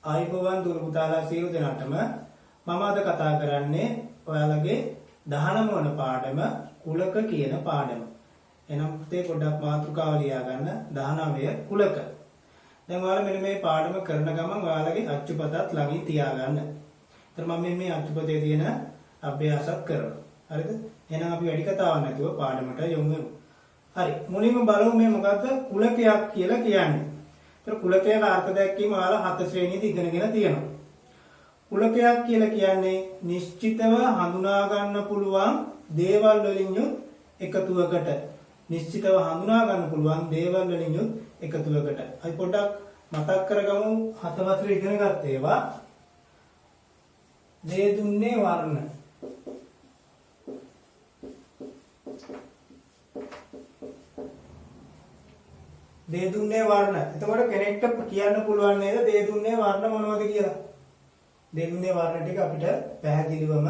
ආයිබෝවන් දුර පුතාලා සියලු දෙනාටම මම අද කතා කරන්නේ ඔයාලගේ 19 වන පාඩම කුලක කියන පාඩම. එහෙනම් පුතේ පොඩ්ඩක් මාතෘකාව ලියා ගන්න 19 කුලක. දැන් ඔයාලා මෙන්න මේ පාඩම කරන ගමන් ඔයාලගේ අච්චුපතත් ළඟින් තියාගන්න. ඒතර මම මේ අච්චුපතේ තියෙන අභ්‍යාසත් කරනවා. හරිද? එහෙනම් අපි වැඩි කතාවක් නැතුව පාඩමට යමු. හරි. මුලින්ම බලමු මේ මොකද්ද කුලකයක් කියලා කියන්නේ. ඒතර කුලකයේ අර්ථ දැක්වීම ඔයාලා 7 ශ්‍රේණියේදී ඉගෙනගෙන තියෙනවා. කුලකයක් කියලා කියන්නේ නිශ්චිතව හඳුනා ගන්න පුළුවන් දේවල් වලින් යුත් එකතුවකට. නිශ්චිතව හඳුනා ගන්න පුළුවන් දේවල් වලින් යුත් එකතුවකට. අපි පොඩ්ඩක් මතක් කරගමු 7 වසරේ ඉගෙන ගත්ත ඒවා. දේ දුන්නේ වර්ණ. දේ දුන්නේ වර්ණ. එතකොට කෙනෙක්ට කියන්න පුළුවන් නේද දේ දුන්නේ වර්ණ මොනවද කියලා? දේ දුන්නේ වර්ණ ටික අපිට පැහැදිලිවම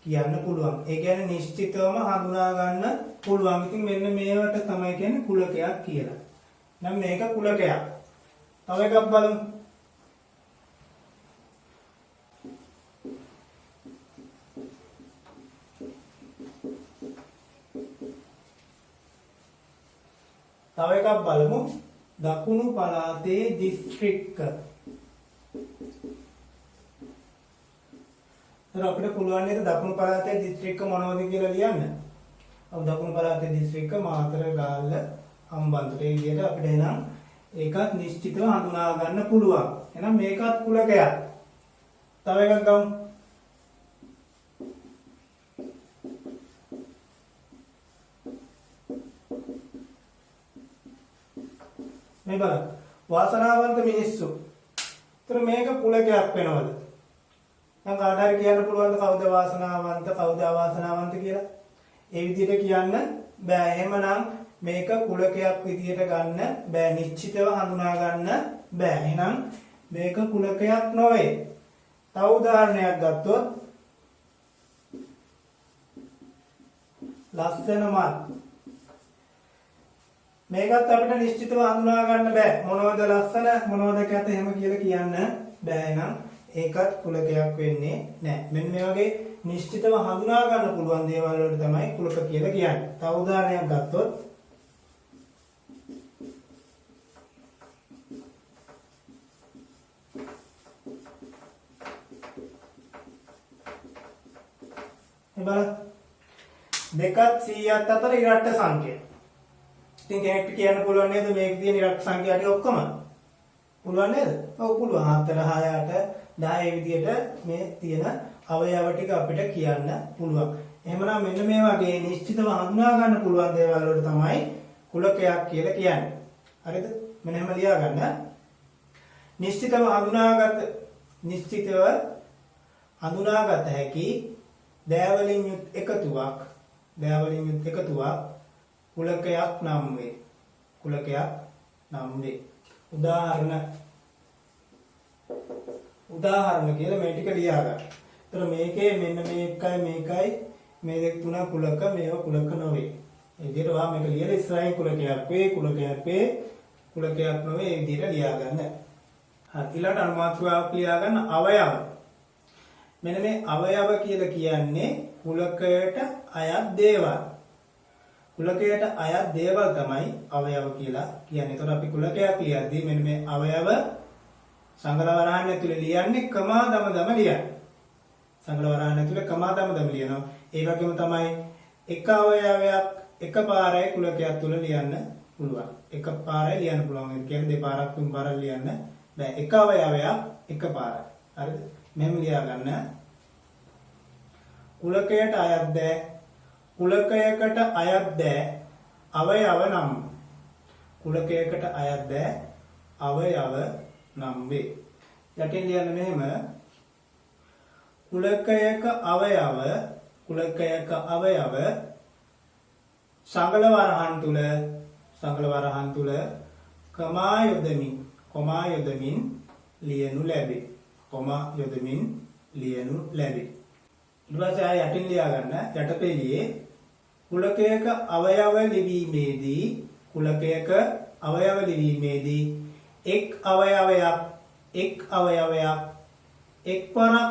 කියන්න පුළුවන්. ඒ කියන්නේ නිශ්චිතවම හඳුනා ගන්න පුළුවන්. ඉතින් මෙන්න මේවට තමයි කියන්නේ කුලකයක් කියලා. නම් මේක කුලකයක්. තව එකක් බලමු. තව එකක් බලමු. දකුණු පළාතේ දිස්ත්‍රික්ක. අපිට පුළුවන් නේද දකුණු පළාතේ දිස්ත්‍රික්ක මොනවද කියලා ලියන්න? අපි දකුණු පළාතේ දිස්ත්‍රික්ක මාතර ගාල්ල හම්බන්තොට ඒ විදිහට අපිට එනම් ඒකත් නිශ්චිතව හඳුනා ගන්න පුළුවන්. එහෙනම් මේකත් කුලකයක්. තව එකක් ගමු. මේ බලන්න. වාසනාවන්ත මිනිස්සු. ඒතර මේක කුලකයක් වෙනවද? දැන් කාට හරි කියන්න පුළුවන්ද කවුද වාසනාවන්ත කවුද අවාසනාවන්ත කියලා? ඒ විදිහට කියන්න බෑ. එහෙමනම් මේක කුලකයක් විදිහට ගන්න බෑ. නිශ්චිතව හඳුනා ගන්න බෑ. එහෙනම් මේක කුලකයක් නොවේ. තව උදාහරණයක් ගත්තොත් ලස්සන මල්. මේකත් අපිට නිශ්චිතව හඳුනා ගන්න බෑ. මොනවද ලස්සන මොනවද කැත එහෙම කියලා කියන්න බෑ. එහෙනම් ඒකත් කුලකයක් වෙන්නේ නැහැ. මෙන්න මේ වගේ නිශ්චිතව හඳුනා ගන්න පුළුවන් දේවල් වලට තමයි කුලක කියලා කියන්නේ. තව උදාහරණයක් ගත්තොත් මේ බලන්න. දෙකත් 100ත් අතර ඉරට්ට සංඛ්‍යා. ඉතින් කෙනෙක්ට කියන්න පුළුවන් නේද මේක තියෙන ඉරට්ට සංඛ්‍යා ටික ඔක්කොම? පුළුවන් නේද? ඔව් පුළුවන්. 4 6 8 10 විදියට මේ තියෙන අවයව ටික අපිට කියන්න පුළුවන්. එහෙමනම් මෙන්න මේ වගේ නිශ්චිතව හඳුනා ගන්න පුළුවන් දේවල් වලට තමයි කුලකයක් කියලා කියන්නේ. හරිද? මෙන්න එහෙම ලියා ගන්න. නිශ්චිතව හඳුනාගත හැකි දෑවලින් යුත් එකතුවක් කුලකයක් නම් වේ. උදාහරණ කියලා මේ ටික ලියා ගන්න. ඒතර මේකේ මෙන්න මේකයි මේ දෙක තුන කුලක මේවා කුලක නොවේ. ඒ විදිහට වා මේක ලියලා ඉස්සරහින් කුලකයක් නොවේ ඒ විදිහට ලියා ගන්න. හරි ඊළඟ අනුමාත්‍රාවක් ලියා ගන්න අවයව. මෙන්න මේ අවයව කියලා කියන්නේ කුලකයට අයත් දේවල්. කුලකයට අයත් දේවල් තමයි අවයව කියලා කියන්නේ. ඒතර අපි කුලකයක් ලියද්දී මෙන්න මේ අවයව සංගල වරහන් ඇතුලේ ලියන්නේ කමා දම ලියන්නේ. සංගල වරහන් ඇතුලේ කමා දම ලියනවා. ඒ වගේම තමයි එක අවයවයක් එකපාරයි කුලකයක් තුල ලියන්න පුළුවන්. එකපාරයි ලියන්න පුළුවන්. ඒ කියන්නේ දෙපාරක් තුන් පාරක් ලියන්න බෑ. එක අවයවයක් එකපාරයි. හරිද? මෙහෙම ලියා ගන්න. කුලකයට අයත් දෑ අවයව නම්. කුලකයකට අයත් දෑ අවයව නම් වේ. යටින් ලියන්න මෙහෙම කුලකයක අවයව සංගල වරහන් තුල කමා යොදමින් ලියනු ලැබේ. ඊට පස්සේ ආය යටින් ලියා ගන්න යටපෙළියේ කුලකයක අවයව ලිවීමේදී එක් අවයවයක් එක් අවයවයක් එක්වරක්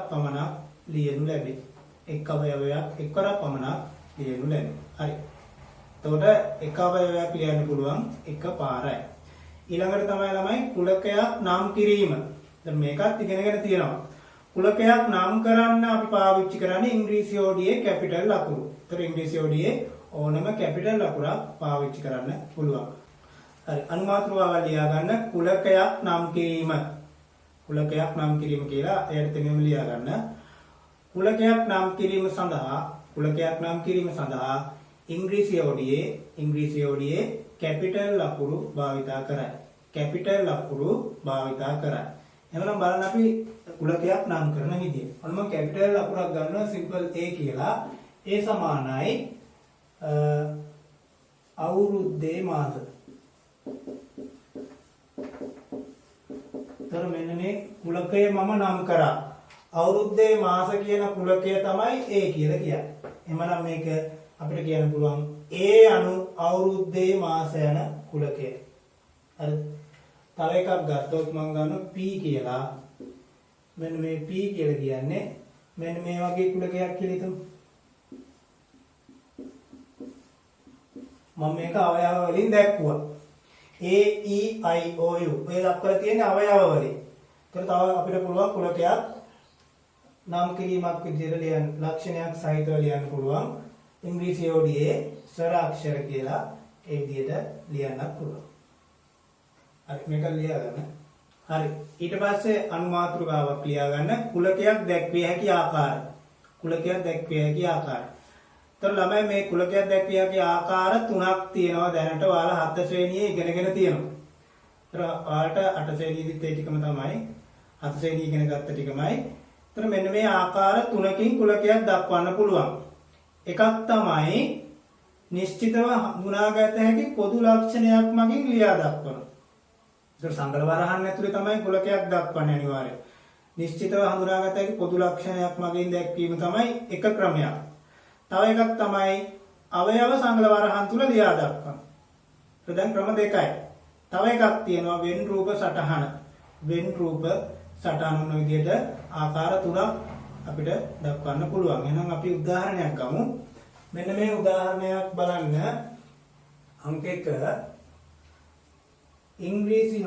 පමණක් ලියනු ලැබේ. එක් අවයවයක් එක්වරක් පමණක් ලියනු ලැබේ. හරි. එතකොට එක අවයවයක් ලියන්න පුළුවන් එකපාරයි. ඊළඟට තමයි ළමයි කුලකයක් නම් කිරීම. දැන් මේකත් ඉගෙනගෙන තියෙනවා. කුලකයක් නම් කරන්න අපි පාවිච්චි කරන්නේ ඉංග්‍රීසි ODA කැපිටල් ලකුණු. ඒතර ඉංග්‍රීසි ODA ඕනම කැපිටල් ලකුණක් පාවිච්චි කරන්න පුළුවන්. හරි. අනුමාත්‍රාවල් ලියා ගන්න කුලකයක් නම් කිරීම. කුලකයක් නම් කිරීම කියලා එයට තේමෙම ලියා ගන්න. කුලකයක් නම් කිරීම සඳහා ඉංග්‍රීසි ODA කැපිටල් ලකුණු භාවිතා කරයි. එහෙනම් බලන්න අපි කුලකයක් නම් කරන විදිය. අන්න මම කැපිටල් ලකුණක් ගන්නවා සිම්පල් A කියලා. A සමානයි අවුරුද්දේ මාස. තර මෙන්න මේ කුලකය මම නම් කරා. අවුරුද්දේ මාස කියන කුලකය තමයි A කියලා කියන්නේ. එහෙනම් මේක අපිට කියන්න පුළුවන් A anu අවුරුද්දේ මාස යන කුලකය. හරිද? තව එකක් ගත්තොත් මම ගන්නවා P කියලා. මෙන්න මේ P කියලා කියන්නේ මෙන්න මේ වගේ කුලකයක් කියලා හිතමු. මම මේක අවයව වලින් දැක්කුවා. A E I O U ඔය දක්වලා තියෙන අවයව වලින්. ඒතර තව අපිට පුළුවන් කුලකයක් නම් කිරීමක් විදිහට ලියන්න ලක්ෂණයක් සහිතව ලියන්න පුළුවන්. ඉංග්‍රීසි ODA ස්වර අක්ෂර කියලා ඒ විදිහට ලියන්නත් පුළුවන්. හරි මේක ලියා ගන්න. හරි. ඊට පස්සේ අනුමාත්‍රකාවක් ලියා ගන්න කුලකයක් දැක්විය හැකි ආකාරය. ඒතර ළමයි මේ කුලකයක් දැක්විය හැකි ආකාර තුනක් තියෙනවා දැනට ඔයාලා 7 ශ්‍රේණියේ ඉගෙනගෙන තියෙනවා. ඒතර ඔයාලට 8 ශ්‍රේණියේදීත් ඒ ටිකම තමයි 7 ශ්‍රේණිය ඉගෙන ගත්ත ටිකමයි. ඒතර මෙන්න මේ ආකාර තුනකින් කුලකයක් දක්වන්න පුළුවන්. එකක් තමයි නිශ්චිතව හඳුනාගත හැකි පොදු ලක්ෂණයක් මගින් ලියා දක්වනවා. ඒක සංගල වරහන් ඇතුලේ තමයි කුලකයක් දක්වන්නේ අනිවාර්යයෙන්. නිශ්චිතව හඳුනාගත හැකි පොදු ලක්ෂණයක් මගින් දැක්වීම තමයි එක ක්‍රමයක්. තව එකක් තමයි අවයව සංගල වරහන් තුල ලියා දක්වන. ඒක දැන් ක්‍රම දෙකයි. තව එකක් තියෙනවා වෙන් රූප සටහන. වෙන් රූප සටහන වන විදිහට ආකාර තුනක් අපිට දක්වන්න පුළුවන්. එහෙනම් අපි උදාහරණයක් ගමු. මෙන්න මේ උදාහරණයක් බලන්න. අංක 1 ඉංග්‍රීසි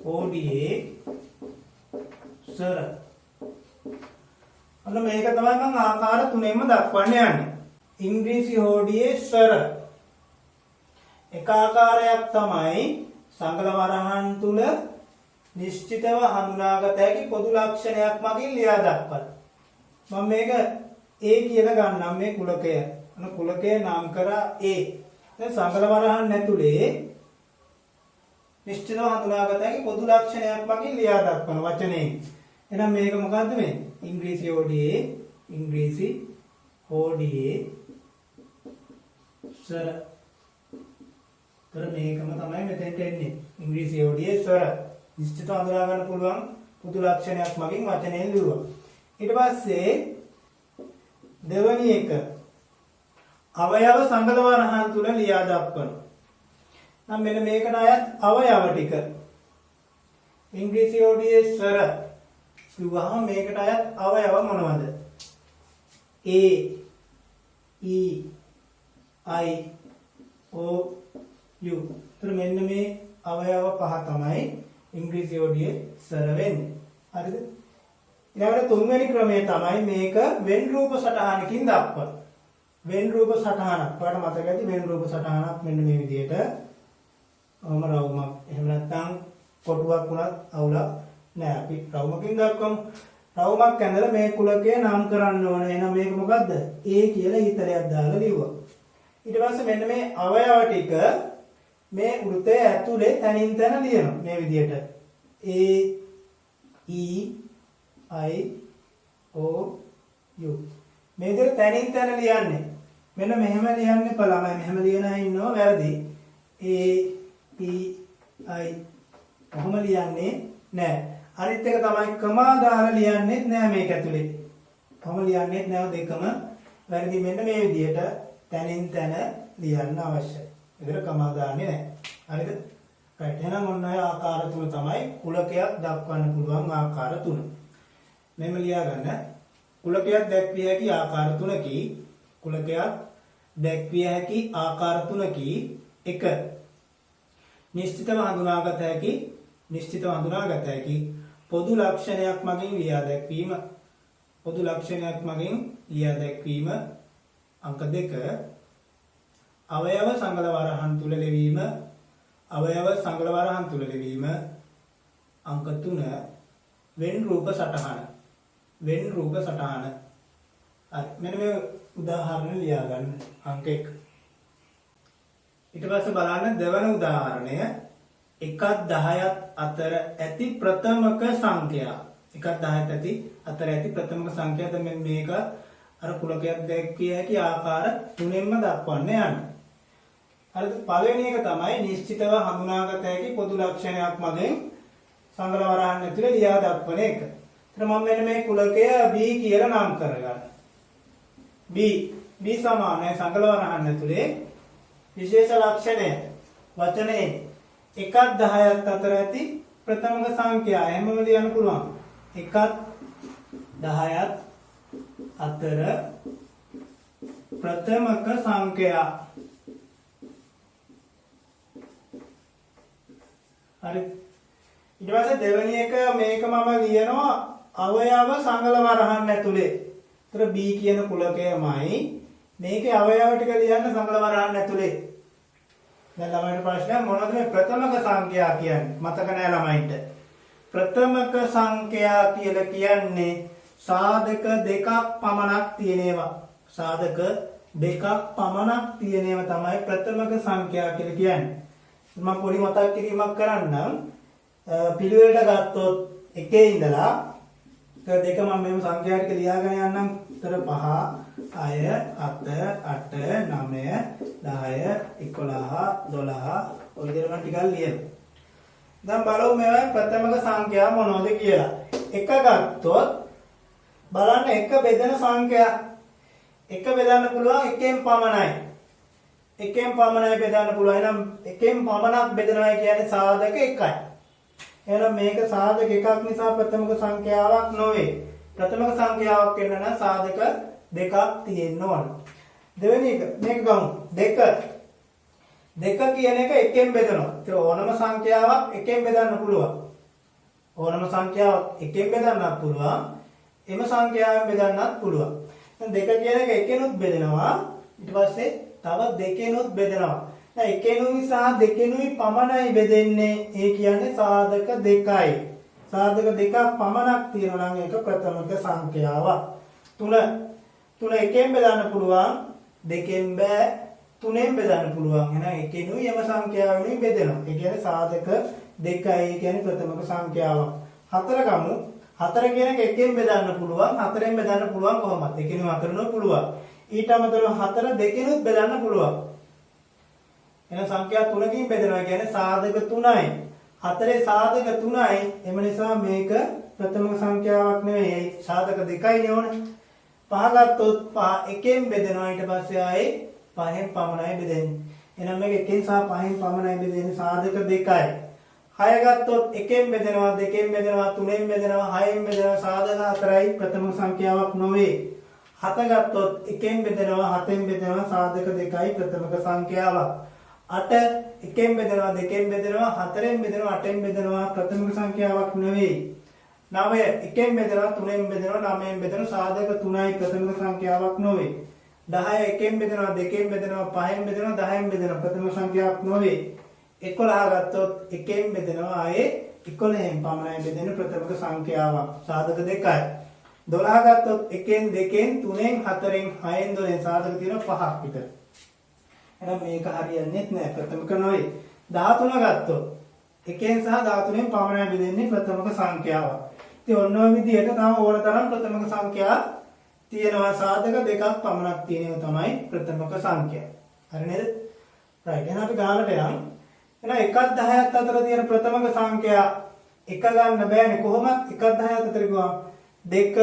ODA සර. අන්න මේක තමයි මම ආකාර තුනෙන්ම දක්වන්න යන්නේ. ඉංග්‍රීසි ODA සර. එක ආකාරයක් තමයි සංගල වරහන් තුල නිශ්චිතව හඳුනාගත හැකි පොදු ලක්ෂණයක් මගින් ලියා දක්වන. මම මේක A කියලා ගන්නම් මේ කුලකය. අන්න කුලකය නම් කරා A. දැන් සංගල වරහන් ඇතුලේ නිශ්චිතව හඳුනාගත හැකි පොදු ලක්ෂණයක් මගින් ලියා දක්වන වචනේ. එහෙනම් මේක මොකද්ද මේ? ඉංග්‍රීසි ODA සර. තර මේකම තමයි මෙතෙන්ට එන්නේ. ඉංග්‍රීසි ODA සර. නිශ්චිතව හඳුනා ගන්න පුළුවන් පොදු ලක්ෂණයක් මගින් වචනයෙන් ලියුවා. ඊට පස්සේ දෙවැනි එක අවයව සංගල වරහන් තුල ලියා දක්වන. නම් මෙන්න මේකට අයත් අවයව ටික. ඉංග්‍රීසි ODA සර කිව්වහම මේකට අයත් අවයව මොනවද? A E I O U. ඒතර මෙන්න මේ අවයව පහ තමයි ඉංග්‍රීසි ODA සර වෙන්නේ. හරිද? ඊළඟට තුන්වෙනි ක්‍රමය තමයි මේක වෙන් රූප සටහනකින් දක්වන. වෙන් රූප සටහනක්. ඔයාලට මතක ඇති වෙන් රූප සටහනක් මෙන්න මේ විදිහට. රවුමක්. එහෙම නැත්නම් කොටුවක් වුණත් අවුලක් නෑ. අපි රවුමකින් දක්වමු. රවුමක් ඇඳලා මේ කුලකය නම් කරන්න ඕනේ. එහෙනම් මේක මොකද්ද? A කියලා ඊතරයක් දාලා ලිව්වා. ඊට පස්සේ මෙන්න මේ අවයව ටික මේ වෘතය ඇතුලේ තනින් තන ලියනවා මේ විදිහට. A E I O U. මේ විදිහට තනින් තන ලියන්නේ. මෙන්න මෙහෙම ලියන්න එපා ළමයි. මෙහෙම ලියන අය ඉන්නවා වැරදි. A E I කොහොම ලියන්නේ නෑ. අනිත් එක තමයි කමා දාලා ලියන්නේ නෑ මේක ඇතුලේ. කොහොම ලියන්නේ නෑ දෙකම වැරදි. මෙන්න මේ විදිහට තනින් තන ලියන්න අවශ්‍යයි. එතන කමා දාන්නේ නැහැ. හරිද? right. එහෙනම් ඔන්න ඔය ආකාර තුන තමයි කුලකයක් දක්වන්න පුළුවන් ආකාර තුන. මෙහෙම ලියා ගන්න. කුලකයක් දැක්විය හැකි ආකාර තුනකි. කුලකයක් දැක්විය හැකි ආකාර තුනකි. 1. නිශ්චිතව හඳුනාගත හැකි පොදු ලක්ෂණයක් මගින් ලියා දැක්වීම. පොදු ලක්ෂණයක් මගින් ලියා දැක්වීම. අංක 2. අවයව සංගල වරහන් තුල ලැබීම. අවයව සංගල වරහන් තුල ලැබීම. අංක 3. වෙන් රූප සටහන. වෙන් රූප සටහන. මෙන්න මේ උදාහරණ ලියා ගන්න. අංක 1. ඊට පස්සේ බලන්න දෙවන උදාහරණය 1 10ත් අතර ඇති ප්‍රථමක සංඛ්‍යා. 1 10ත් ඇති අතර ඇති ප්‍රථමක සංඛ්‍යා තමයි මේක අර කුලකයක් දැක්විය හැකි ආකාර තුනෙන්ම දක්වන්න යන්නේ. හරිද? පළවෙනි එක තමයි නිශ්චිතව හඳුනාගත හැකි පොදු ලක්ෂණයක් මගින් සංගල වරහන් ඇතුලේ ලියා දක්වන එක. එතන මම මෙන්න මේ කුලකය B කියලා නම් කරගන්න. B සමානයි සංගල වරහන් ඇතුලේ විශේෂ ලක්ෂණය වචනේ 1 10ත් අතර ඇති ප්‍රථමක සංඛ්‍යා. එහෙමම ලියන්න පුළුවන්. 1 10ත් අතර ප්‍රථමක සංඛ්‍යා. හරි. ඊට පස්සේ දෙවෙනි එක මේක මම ලියනවා අවයව සංගල වරහන් ඇතුලේ. ඒතර B කියන කුලකයමයි මේකේ අවයව ටික ලියන්න සංගල වරහන් ඇතුලේ. දැන් ළමයින්ට ප්‍රශ්නයක් මොනවද මේ ප්‍රථමක සංඛ්‍යා කියන්නේ? මතක නැහැ ළමයින්ට. ප්‍රථමක සංඛ්‍යා කියලා කියන්නේ සාධක දෙකක් පමණක් තියෙන ඒවා. සාධක දෙකක් පමණක් තියෙන ඒවා තමයි ප්‍රථමක සංඛ්‍යා කියලා කියන්නේ. මම පොඩි මතක් කිරීමක් කරන්නම්. පිළිවෙලට ගත්තොත් 1 ඉඳලා දෙක මම මේ සංඛ්‍යා ටික ලියාගෙන යන්නම්. උතර 5 6 7 8 9 10 11 12 ඔය විදිහට මම ටිකක් ලියනවා. දැන් බලමු මේවා ප්‍රථමක සංඛ්‍යා මොනවද කියලා. 1 ගත්තොත් බලන්න 1 බෙදෙන සංඛ්‍යා. 1 බෙදන්න පුළුවන් 1කින් පමණයි. 1කින් පමණයි බෙදන්න පුළුවන්. එහෙනම් 1කින් පමණක් බෙදනවා කියන්නේ සාධක 1යි. එහෙනම් මේක සාධක එකක් නිසා ප්‍රථමක සංඛ්‍යාවක් නොවේ. ප්‍රථමක සංඛ්‍යාවක් වෙන්න නම් සාධක දෙකක් තියෙන්න ඕන. දෙවෙනි එක මේක ගමු. 2 කියන එක එකෙන් බෙදනවා. ඒතර ඕනම සංඛ්‍යාවක් එකෙන් බෙදන්න පුළුවන්. ඕනම සංඛ්‍යාවක් එකෙන් බෙදන්නත් පුළුවන්. එම සංඛ්‍යාවෙන් බෙදන්නත් පුළුවන්. දැන් 2 කියන එක එකෙනුත් බෙදෙනවා. ඊට පස්සේ තව දෙකෙනුත් බෙදෙනවා. දැන් එකෙනුයි සහ දෙකෙනුයි පමණයි බෙදෙන්නේ. ඒ කියන්නේ සාධක දෙකයි. සාධක දෙකක් පමණක් තියෙනවා නම් ඒක ප්‍රථමක සංඛ්‍යාවක්. 3 එකෙන් බෙදන්න පුළුවන්. දෙකෙන් බෑ. 3ෙන් බෙදන්න පුළුවන්. එහෙනම් එකෙනුයි යම සංඛ්‍යාවෙනුයි බෙදෙනවා. ඒ කියන්නේ සාධක දෙකයි. ඒ කියන්නේ ප්‍රථමක සංඛ්‍යාවක්. 4 ගමු. 4 කියන එක එකෙන් බෙදන්න පුළුවන්. 4ෙන් බෙදන්න පුළුවන් කොහොමද? එකෙනුයි 4ෙනුයි පුළුවන්. ඊට අමතරව 4 දෙකෙනුත් බෙදන්න පුළුවන්. එහෙනම් සංඛ්‍යා 3කින් බෙදනවා කියන්නේ සාධක 3යි. 4 සාධක 3යි. එම නිසා මේක ප්‍රථමක සංඛ්‍යාවක් නෙවෙයි. සාධක 2යිනේ ඕන. 5 ගත්තොත් 5 එකෙන් බෙදනවා. ඊට පස්සේ ආයේ 5න් පමණයි බෙදෙන්නේ. එහෙනම් මේක එකෙන් සහ 5න් පමණයි බෙදෙන්නේ. සාධක 2යි. 6 ගත්තොත් එකෙන් බෙදනවා, දෙකෙන් බෙදනවා, 3ෙන් බෙදනවා, 6ෙන් බෙදනවා. සාධක 4යි. ප්‍රථමක සංඛ්‍යාවක් නොවේ. 7 ගත්තොත් එකෙන් බෙදනවා, 7ෙන් බෙදනවා. සාධක 2යි. ප්‍රථමක සංඛ්‍යාවක්. 8 එකෙන් බෙදනවා, දෙකෙන් බෙදනවා, 4ෙන් බෙදනවා, 8ෙන් බෙදනවා. ප්‍රථමක සංඛ්‍යාවක් නෙවෙයි. 9 එකෙන් බෙදනවා, 3ෙන් බෙදනවා, 9ෙන් බෙදනවා. සාධක 3යි. ප්‍රථමක සංඛ්‍යාවක් නොවේ. 10 එකෙන් බෙදනවා, දෙකෙන් බෙදනවා, 5ෙන් බෙදනවා, 10ෙන් බෙදනවා. ප්‍රථමක සංඛ්‍යාවක් නොවේ. 11 ගත්තොත් එකෙන් බෙදනවා, ආයේ 11ෙන් පමණයි බෙදෙන ප්‍රථමක සංඛ්‍යාවක්. සාධක 2යි. 12 ගත්තොත් එකෙන්, දෙකෙන්, 3ෙන්, 4ෙන්, 6ෙන්, 12ෙන් සාධක තියෙනවා 5ක් විතර. එහෙනම් මේක හරියන්නේ නැහැ. ප්‍රථමක නොවේ. 13 ගත්තොත් එකෙන් සහ 13ෙන් පමණයි බෙදෙන්නේ ප්‍රථමක සංඛ්‍යාවක්. ඉතින් ඔන්න ඔය විදිහට තව ඕන තරම් ප්‍රථමක සංඛ්‍යා තියෙනවා. සාධක දෙකක් පමණක් තියෙනවා තමයි ප්‍රථමක සංඛ්‍යා. හරි නේද? රයිට්. එහෙනම් අපි ගානට යමු. එහෙනම් 1 10ත් අතර තියෙන ප්‍රථමක සංඛ්‍යා එක ගන්න බෑනේ. කොහොමද 1 10ත් අතර ගියාම 2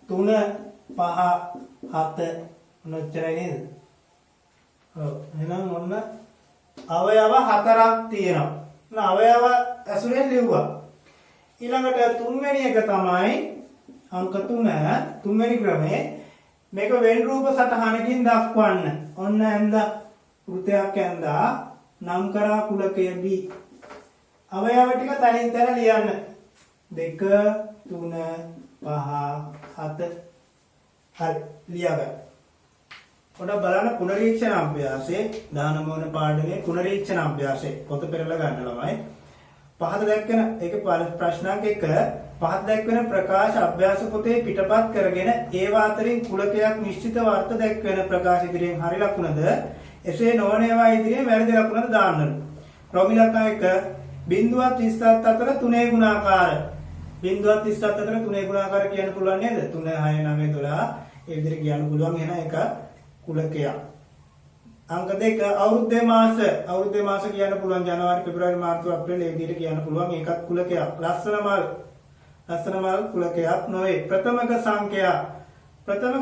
3 5 7 නොච්චරයි නේද? ඔව්. එහෙනම් ඔන්න අවයව 4ක් තියෙනවා. අවයව ඇසුරෙන් ලිව්වා. ඊළඟට තුන්වෙනි එක තමයි අංක 3 තුන්වෙනි ක්‍රමේ මේක වෙන් රූප සටහනකින් දක්වන්න. ඔන්න ඇඳ වෘතයක් ඇඳා නම් කරා කුලකය B. අවයව ටික තනින් තන ලියන්න. 2 3 5 7 හරි ලියාගන්න. පොඩ බලන්න පුනරීක්ෂණ අභ්‍යාසයේ 19 වන පාඩමේ පුනරීක්ෂණ අභ්‍යාසයේ පොත පෙරලා ගන්න ළමයි. පහත දැක්වෙන ඒක ප්‍රශ්නාංක 1 පහත දැක්වෙන ප්‍රකාශ අභ්‍යාස පොතේ පිටපත් කරගෙන ඒවා අතරින් කුලකයක් නිශ්චිත වර්ථ දැක්වෙන ප්‍රකාශ ඉදිරියෙන් හරි ලකුණද එසේ නොවන ඒවා ඉදිරියෙන් වැරදි ලකුණද දාන්නලු. ප්‍රොමිලකා 1 බිඳුවත් 27 අතර 3 ගුණාකාර. බිඳුවත් 27 අතර 3 ගුණාකාර කියන්න පුළුවන් නේද? 3 6 9 12 ඒ විදිහට කියන්න පුළුවන්. එහෙනම් එක කුලකයක්. අංක 2 අවුරුද්දේ මාස කියන්න පුළුවන්. ජනවාරි පෙබරවාරි මාර්තු අප්‍රේල් ඒ විදිහට කියන්න පුළුවන්. ඒකත් කුලකයක්. ලස්සන මල් කුලකයක් නොවේ. ප්‍රථමක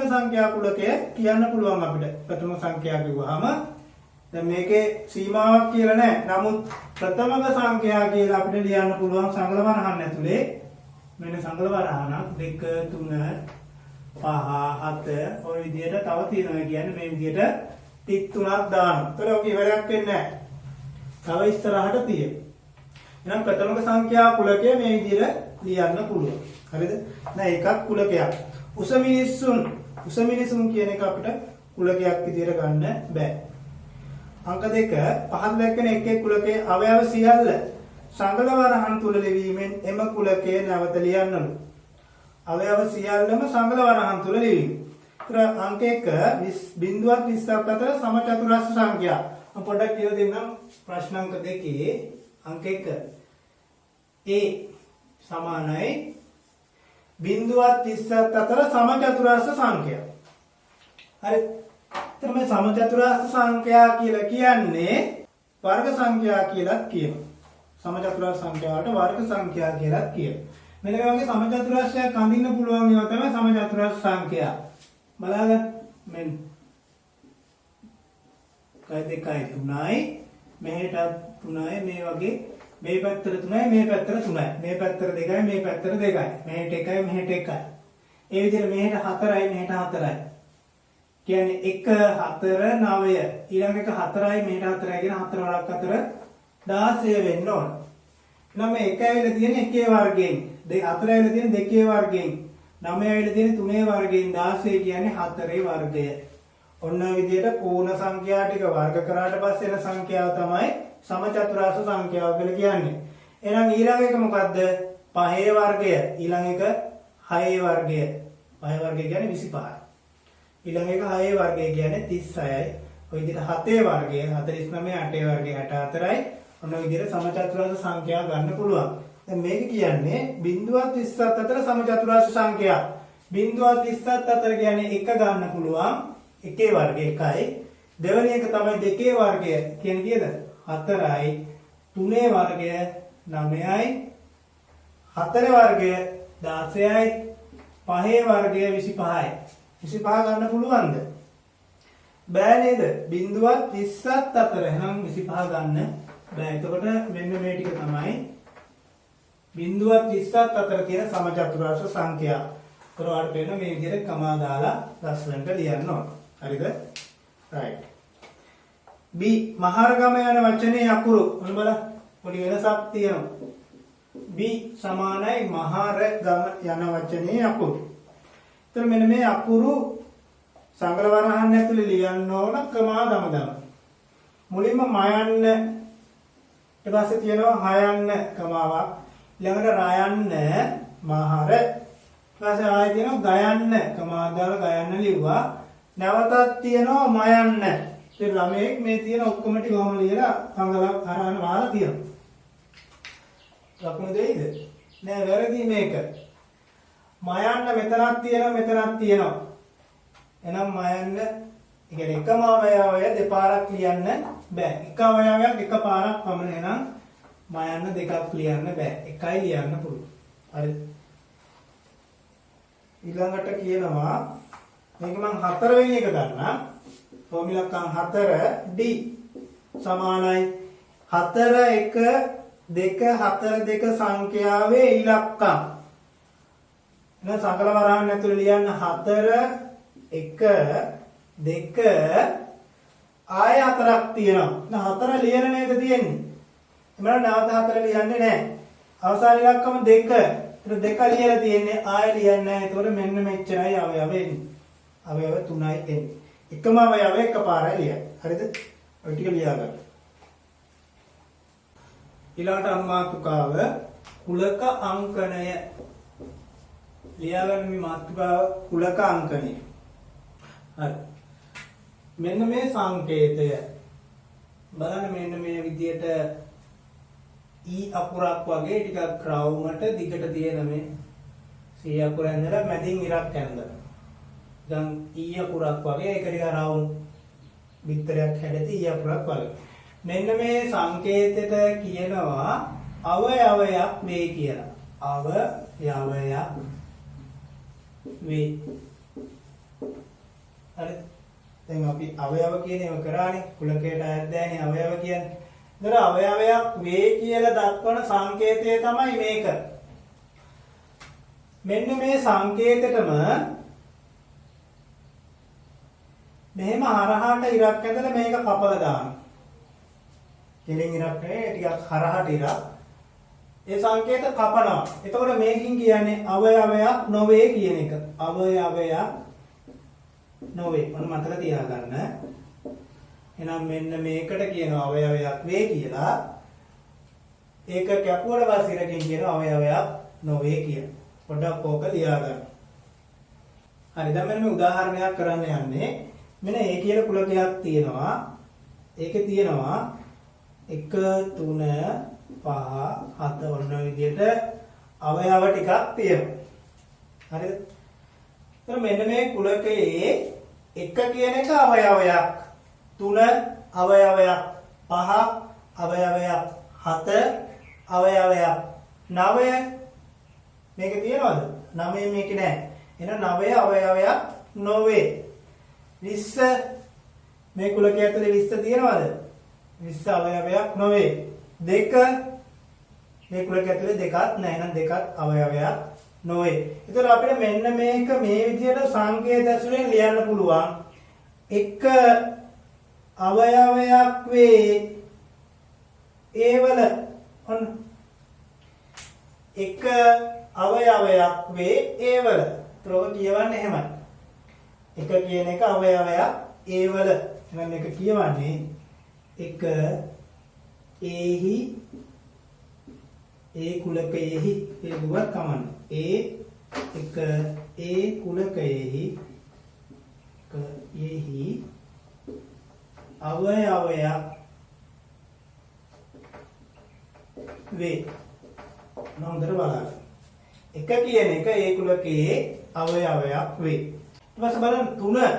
සංඛ්‍යා කුලකය කියන්න පුළුවන් අපිට. ප්‍රථම සංඛ්‍යා කිව්වහම දැන් මේකේ සීමාවක් කියලා නැහැ. නමුත් ප්‍රථමක සංඛ්‍යා කියලා අපිට ලියන්න පුළුවන් සංගල වරහන් ඇතුලේ. මෙන්න සංගල වරහනක් 2 3 5 7 ඔය විදිහට තව තියෙනවා. කියන්නේ මේ විදිහට ටික් තුනක් දානවා. ඒතර ඔක ඉවරයක් වෙන්නේ නැහැ. තව ඉස්සරහට තියෙනවා. එහෙනම් ප්‍රථමක සංඛ්‍යා කුලකය මේ විදිහට ලියන්න පුළුවන්. හරිද? දැන් ඒකත් කුලකයක්. උස මිනිසුන් කියන එක අපිට කුලකයක් විදිහට ගන්න බෑ. අංක 2 පහත දැක්වෙන එක් කුලකයේ අවයව සියල්ල සංගල වරහන් තුල ලිවීමෙන් එම කුලකය නැවත ලියන්නලු. අවයව සියල්ලම සංගල වරහන් තුල ලිවීම. ඒතර අංක 1 බිඳුවත් 20ක් අතර සමචතුරස්‍ර සංඛ්‍යා. මම පොඩ්ඩක් කියලා දෙන්නම් ප්‍රශ්නාංක 2 අංක 1 a සමානයි බිඳුවත් 30ක් අතර සමචතුරස්‍ර සංඛ්‍යා. හරි. එතන මේ සමචතුරස්‍ර සංඛ්‍යා කියලා කියන්නේ වර්ග සංඛ්‍යා කියලාත් කියනවා. සමචතුරස්‍ර සංඛ්‍යාවට වර්ග සංඛ්‍යා කියලාත් කියනවා. මෙන්න මේ වගේ සමචතුරස්‍රයක් අඳින්න පුළුවන් ඒවා තමයි සමචතුරස්‍ර සංඛ්‍යා. බලන්න මෙන්න කයි දෙකයි 3යි මෙහෙට 3යි මේ වගේ මේ පැත්තට 3යි මේ පැත්තට 3යි මේ පැත්තට 2යි මේ පැත්තට 2යි මෙහෙට 1යි මෙහෙට 1යි ඒ විදිහට මෙහෙට 4යි මෙහෙට 4යි කියන්නේ 1 4 9 ඊළඟ එක 4යි මෙහෙට 4යි කියන 4 වරක් අතර 16 වෙන්න ඕන. එහෙනම් මේ 1 ඇවිල්ලා තියෙන්නේ 1 වර්ගයෙන් 4 ඇවිල්ලා තියෙන්නේ 2 වර්ගයෙන් 9 ඇවිල්ලා තියෙන්නේ 3 වර්ගයෙන් 16 කියන්නේ 4 වර්ගය. ඔන්න ඔය විදිහට පූර්ණ සංඛ්‍යා ටික වර්ග කරාට පස්සේ එන සංඛ්‍යාව තමයි සමචතුරස්‍ර සංඛ්‍යාව කියලා කියන්නේ. එහෙනම් ඊළඟ එක මොකද්ද? 5 වර්ගය. ඊළඟ එක 6 වර්ගය. 5 වර්ගය කියන්නේ 25යි. ඊළඟ එක 6 වර්ගය කියන්නේ 36යි. ඔය විදිහට 7 වර්ගය 49, 8 වර්ගය 64යි. ඔන්න ඔය විදිහට සමචතුරස්‍ර සංඛ්‍යා ගන්න පුළුවන්. දැන් මේක කියන්නේ බිඳුවත් 27 අතර සමචතුරස්‍ර සංඛ්‍යා. බිඳුවත් 27 අතර කියන්නේ 1 ගන්න පුළුවන්. 1 වර්ගය 1යි. දෙවෙනි එක තමයි 2 වර්ගය කියන්නේ කීයද? 4යි. 3 වර්ගය 9යි. 4 වර්ගය 16යි. 5 වර්ගය 25යි. 25 ගන්න පුළුවන්ද? බෑ නේද? බිඳුවත් 27 අතර එහෙනම් 25 ගන්න බෑ. එතකොට මෙන්න මේ ටික තමයි බිඳුවත් 27 අතර තියෙන සමචතුරස්‍ර සංඛ්‍යා. කරවට වෙන මේ විදිහට කමා දාලා ලස්සනට ලියන්න ඕන. හරිද? right. B මහරගම යන වචනේ අකුරු මොන බලන්න පොඩි වෙනසක් තියෙනවා. B සමානයි මහරගම යන වචනේ අකුරු. එතන මෙන්න මේ අකුරු සංගල වරහන් ඇතුලේ ලියන්න ඕන කමා දම. මුලින්ම මයන්න ඊට පස්සේ තියෙනවා හයන්න කමාවක්. ඊළඟට රයන්න මහර. ඊට පස්සේ ආයෙ තියෙනවා ගයන්න කමා දාලා ගයන්න ලිව්වා. නැවතත් තියෙනවා මයන්න. ඉතින් ළමයෙක් මේ තියෙන ඔක්කොම ටික කොහොම ලියලා සංගල අරහන වහලා තියෙනවා. ලකුණු දෙයිද? නෑ වැරදි මේක. මයන්න මෙතනක් තියෙනවා මෙතනක් තියෙනවා. එහෙනම් මයන්න කියන්නේ එකම අවයවය දෙපාරක් ලියන්න බෑ. එක අවයවයක් එකපාරක් පමණ එහෙනම් මයන්න දෙකක් ලියන්න බෑ. එකයි ලියන්න පුළුවන්. හරිද? ඊළඟට කියනවා මේක මම 4 වෙනි එක ගන්නම්. ෆෝමියුලා කන් 4 D සමානයි 4 1 2 4 2 සංඛ්‍යාවේ ඉලක්කම්. එහෙනම් සංකල වරහන් ඇතුළේ ලියන්න 4 1 2 ආය 4ක් තියෙනවා. දැන් 4 ලියන නේද තියෙන්නේ? එමනම් නැවත 4 ලියන්නේ නැහැ. අවසාන ඉලක්කම 2. ඒක 2 ලියලා තියෙන්නේ ආය ලියන්නේ නැහැ. ඒතකොට මෙන්න මෙච්චරයි අවයව එන්නේ. අවයව 3යි එන්නේ. එකම අවයව එකපාරයි ලියන්න. හරිද? ඔය ටික ලියා ගන්න. ඊළඟට අනුමාතුකාව කුලක අංකණය. ලියා ගන්න මේ මාතෘකාව කුලක අංකණය. හරි. මෙන්න මේ සංකේතය බලන්න මෙන්න මේ විදියට ඊ අකුරක් වගේ ටිකක් රවුමට දිගට තියෙන මේ සී අකුර ඇඳලා මැදින් ඉරක් ඇඳලා දැන් ඊ අකුරක් වගේ ඒක ටික රවුම් විතරයක් හැදෙති ඊ අකුරක් වගේ මෙන්න මේ සංකේතෙට කියනවා අවයවයක් වේ කියලා අවයවයක් වේ හරි දැන් අපි අවයව කියන ඒවා කරානේ කුලකයට අයත් දැනේ අවයව කියන්නේ. ඒතර අවයවයක් වේ කියලා දක්වන සංකේතය තමයි මේක. මෙන්න මේ සංකේතෙටම මෙහෙම හරහාට ඉරක් ඇඳලා මේක කපලා දාන්න. කෙලින් ඉරක් නෙවෙයි ටිකක් හරහාට ඉරක්. ඒ සංකේත කපනවා. එතකොට මේකින් කියන්නේ අවයවයක් නොවේ කියන එක. අවයවයක් නොවේ. මොන මතක තියාගන්න. එහෙනම් මෙන්න මේකට කියනවා අවයවයක් වේ කියලා. ඒක කැපුවට පස්සේ ඉරකින් කියනවා අවයවයක් නොවේ කියලා. පොඩ්ඩක් ඕක ලියා ගන්න. හරි දැන් මෙන්න මේ උදාහරණයක් කරන්න යන්නේ. මෙන්න A කියලා කුලකයක් තියෙනවා. ඒකේ තියෙනවා 1 3 5 7 ඔන්න විදිහට අවයව ටිකක් තියෙනවා. හරිද? එතකොට මෙන්න මේ කුලකයේ 1 කියන එක අවයවයක් 3 අවයවයක් 5 අවයවයක් 7 අවයවයක් 9 මේක තියෙනවද 9 මේක නෑ එහෙනම් 9 අවයවයක් නොවේ 20 මේ කුලකයේ ඇතුලේ 20 තියෙනවද 20 අවයවයක් නොවේ 2 මේ කුලකයේ ඇතුලේ දෙකක් නෑ එහෙනම් දෙකක් අවයවයක් නොවේ. ඒතර අපිට මෙන්න මේක මේ විදිහට සංකේත ඇසුරෙන් ලියන්න පුළුවන්. එක අවයවයක් වේ ඒවල ඔන්න එක අවයවයක් වේ ඒවල. ඒතර කියවන්නේ එහෙමයි. එක කියන එක අවයවයක් ඒවල. එහෙනම් මේක කියවන්නේ එක ඒහි ඒ කුලකයේහි ඒ දුවත් කමන්න. එක ඒ කුලකයෙහි අවයවයක් වේ. නෝන්දර බලන්න. එක කියන එක ඒ කුලකයේ අවයවයක් වේ. ඊට පස්සේ බලන්න 3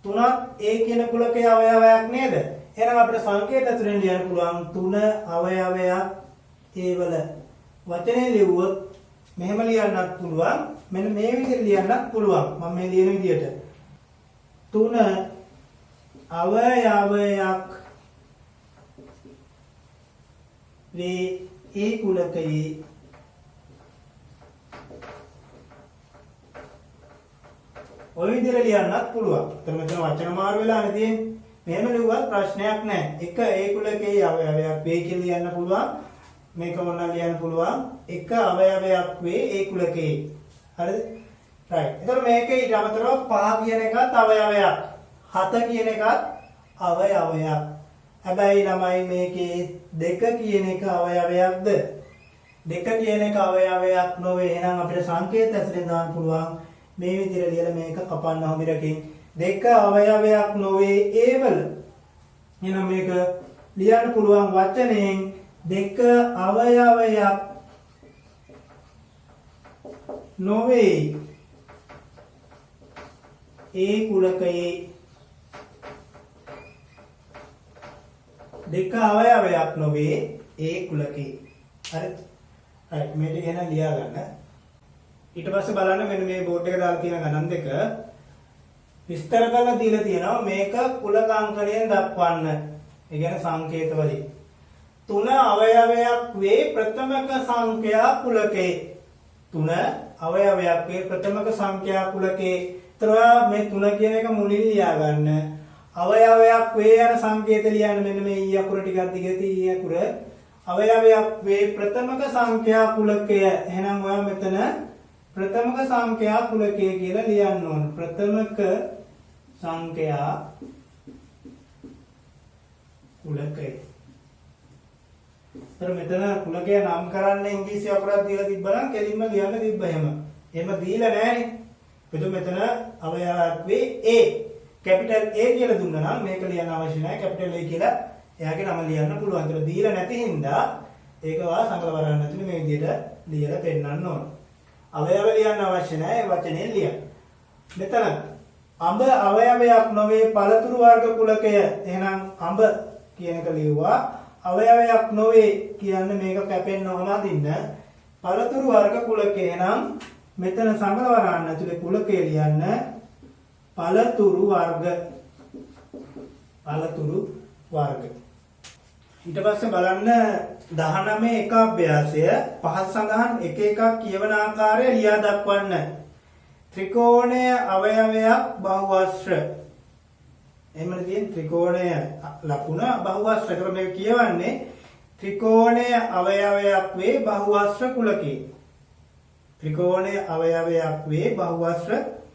තුනත් ඒ කියන කුලකයේ අවයවයක් නේද? එහෙනම් අපිට සංකේත ඇතුලෙන් ලියන්න පුළුවන් 3 අවයවයක් ඒවල. වචනේ ලියුවොත් මෙහෙම ලියන්නත් පුළුවන් මෙන්න මේ විදිහට ලියන්නත් පුළුවන් මම මේ ලියන විදිහට 3 අවයවයක් වේ ඒ කුලකයේ ඔය විදිහට ලියන්නත් පුළුවන්. එතන මෙතන වචන මාරු වෙලානේ තියෙන්නේ. මෙහෙම ලියුවත් ප්‍රශ්නයක් නැහැ. එක ඒ කුලකයේ අවයවයක් වේ කියලා ලියන්න පුළුවන්. මේක මොනවා ලියන්න පුළුවන් එක අවයවයක් වේ ඒ කුලකයේ. හරිද? right. එතකොට මේකේ ඊට අමතරව 5 කියන එකත් අවයවයක්. 7 කියන එකත් අවයවයක්. හැබැයි ළමයි මේකේ 2 කියන එක අවයවයක්ද? 2 කියන එක අවයවයක් නොවේ. එහෙනම් අපිට සංකේත ඇතුලෙන් දාන්න පුළුවන් මේ විදිහට ලියලා මේක කපන්න හොමිරකින් 2 අවයවයක් නොවේ ඒවල. එහෙනම් මේක ලියන්න පුළුවන් වචනයෙන් 2 අවයවයක් නොවේ ඒ කුලකයේ 2 අවයවයක් නොවේ ඒ කුලකයේ. හරි. හරි මේ ටික එහෙනම් ලියා ගන්න. ඊට පස්සේ බලන්න මෙන්න මේ බෝඩ් එක දාලා තියෙන ගණන් දෙක විස්තර කරලා දීලා තියෙනවා මේක කුලක අංකණයෙන් දක්වන්න. ඒ කියන්නේ සංකේත වලින්. 3 අවයවයක් වේ ප්‍රථමක සංඛ්‍යා කුලකේ. 3 අවයවයක් වේ ප්‍රථමක සංඛ්‍යා කුලකේ. ඒතර මේ 3 කියන එක මුලින් ලියා ගන්න. අවයවයක් වේ යන සංකේත ලියන්න මෙන්න මේ ඊ අකුර ටිකක් දිගට ඊ අකුර. අවයවයක් වේ ප්‍රථමක සංඛ්‍යා කුලකය. එහෙනම් ඔයා මෙතන ප්‍රථමක සංඛ්‍යා කුලකය කියලා ලියන්න ඕන. ප්‍රථමක සංඛ්‍යා කුලකය. तर මෙතන කුලකය නම් කරන්න ඉංග්‍රීසි අකුරක් දීලා තිබ්බනම් කෙලින්ම ලියන්න තිබ්බ එහෙම. එහෙම දීලා නැහැනේ. එතකොට මෙතන අවයවයක් වේ A. කැපිටල් A කියලා දුන්නා නම් මේක ලියන්න අවශ්‍ය නැහැ. කැපිටල් A කියලා එයාගේ නම ලියන්න පුළුවන්. ඒතර දීලා නැති හින්දා ඒක වා සංකල වරන්න ඇතුලේ මේ විදිහට ලියලා පෙන්නන්න ඕන. අවයව ලියන්න අවශ්‍ය නැහැ. ඒ වචනේ ලියන්න. මෙතන අඹ අවයවයක් නොවේ පළතුරු වර්ග කුලකය. එහෙනම් අඹ කියන එක ලියුවා. අවයවයක් නොවේ කියන්නේ මේක කැපෙන්න ඕන අදින්න. පළතුරු වර්ග කුලකය. එහෙනම් මෙතන සංකල වරන්න ඇතුලේ කුලකය ලියන්න පළතුරු වර්ග. පළතුරු වර්ග. ඊට පස්සේ බලන්න 19 එක අභ්‍යාසය පහත් සඳහන් එක එකක් කියවන ආකාරය ලියා දක්වන්න. ත්‍රිකෝණය අවයවයක් බහුවස්ත්‍ර. එහෙමද තියෙන්නේ ත්‍රිකෝණය ලකුණ බහුවස්ත්‍ර. ඒකට මේක කියවන්නේ ත්‍රිකෝණය අවයවයක් වේ බහුවස්ත්‍ර කුලකේ. ත්‍රිකෝණය අවයවයක් වේ බහුවස්ත්‍ර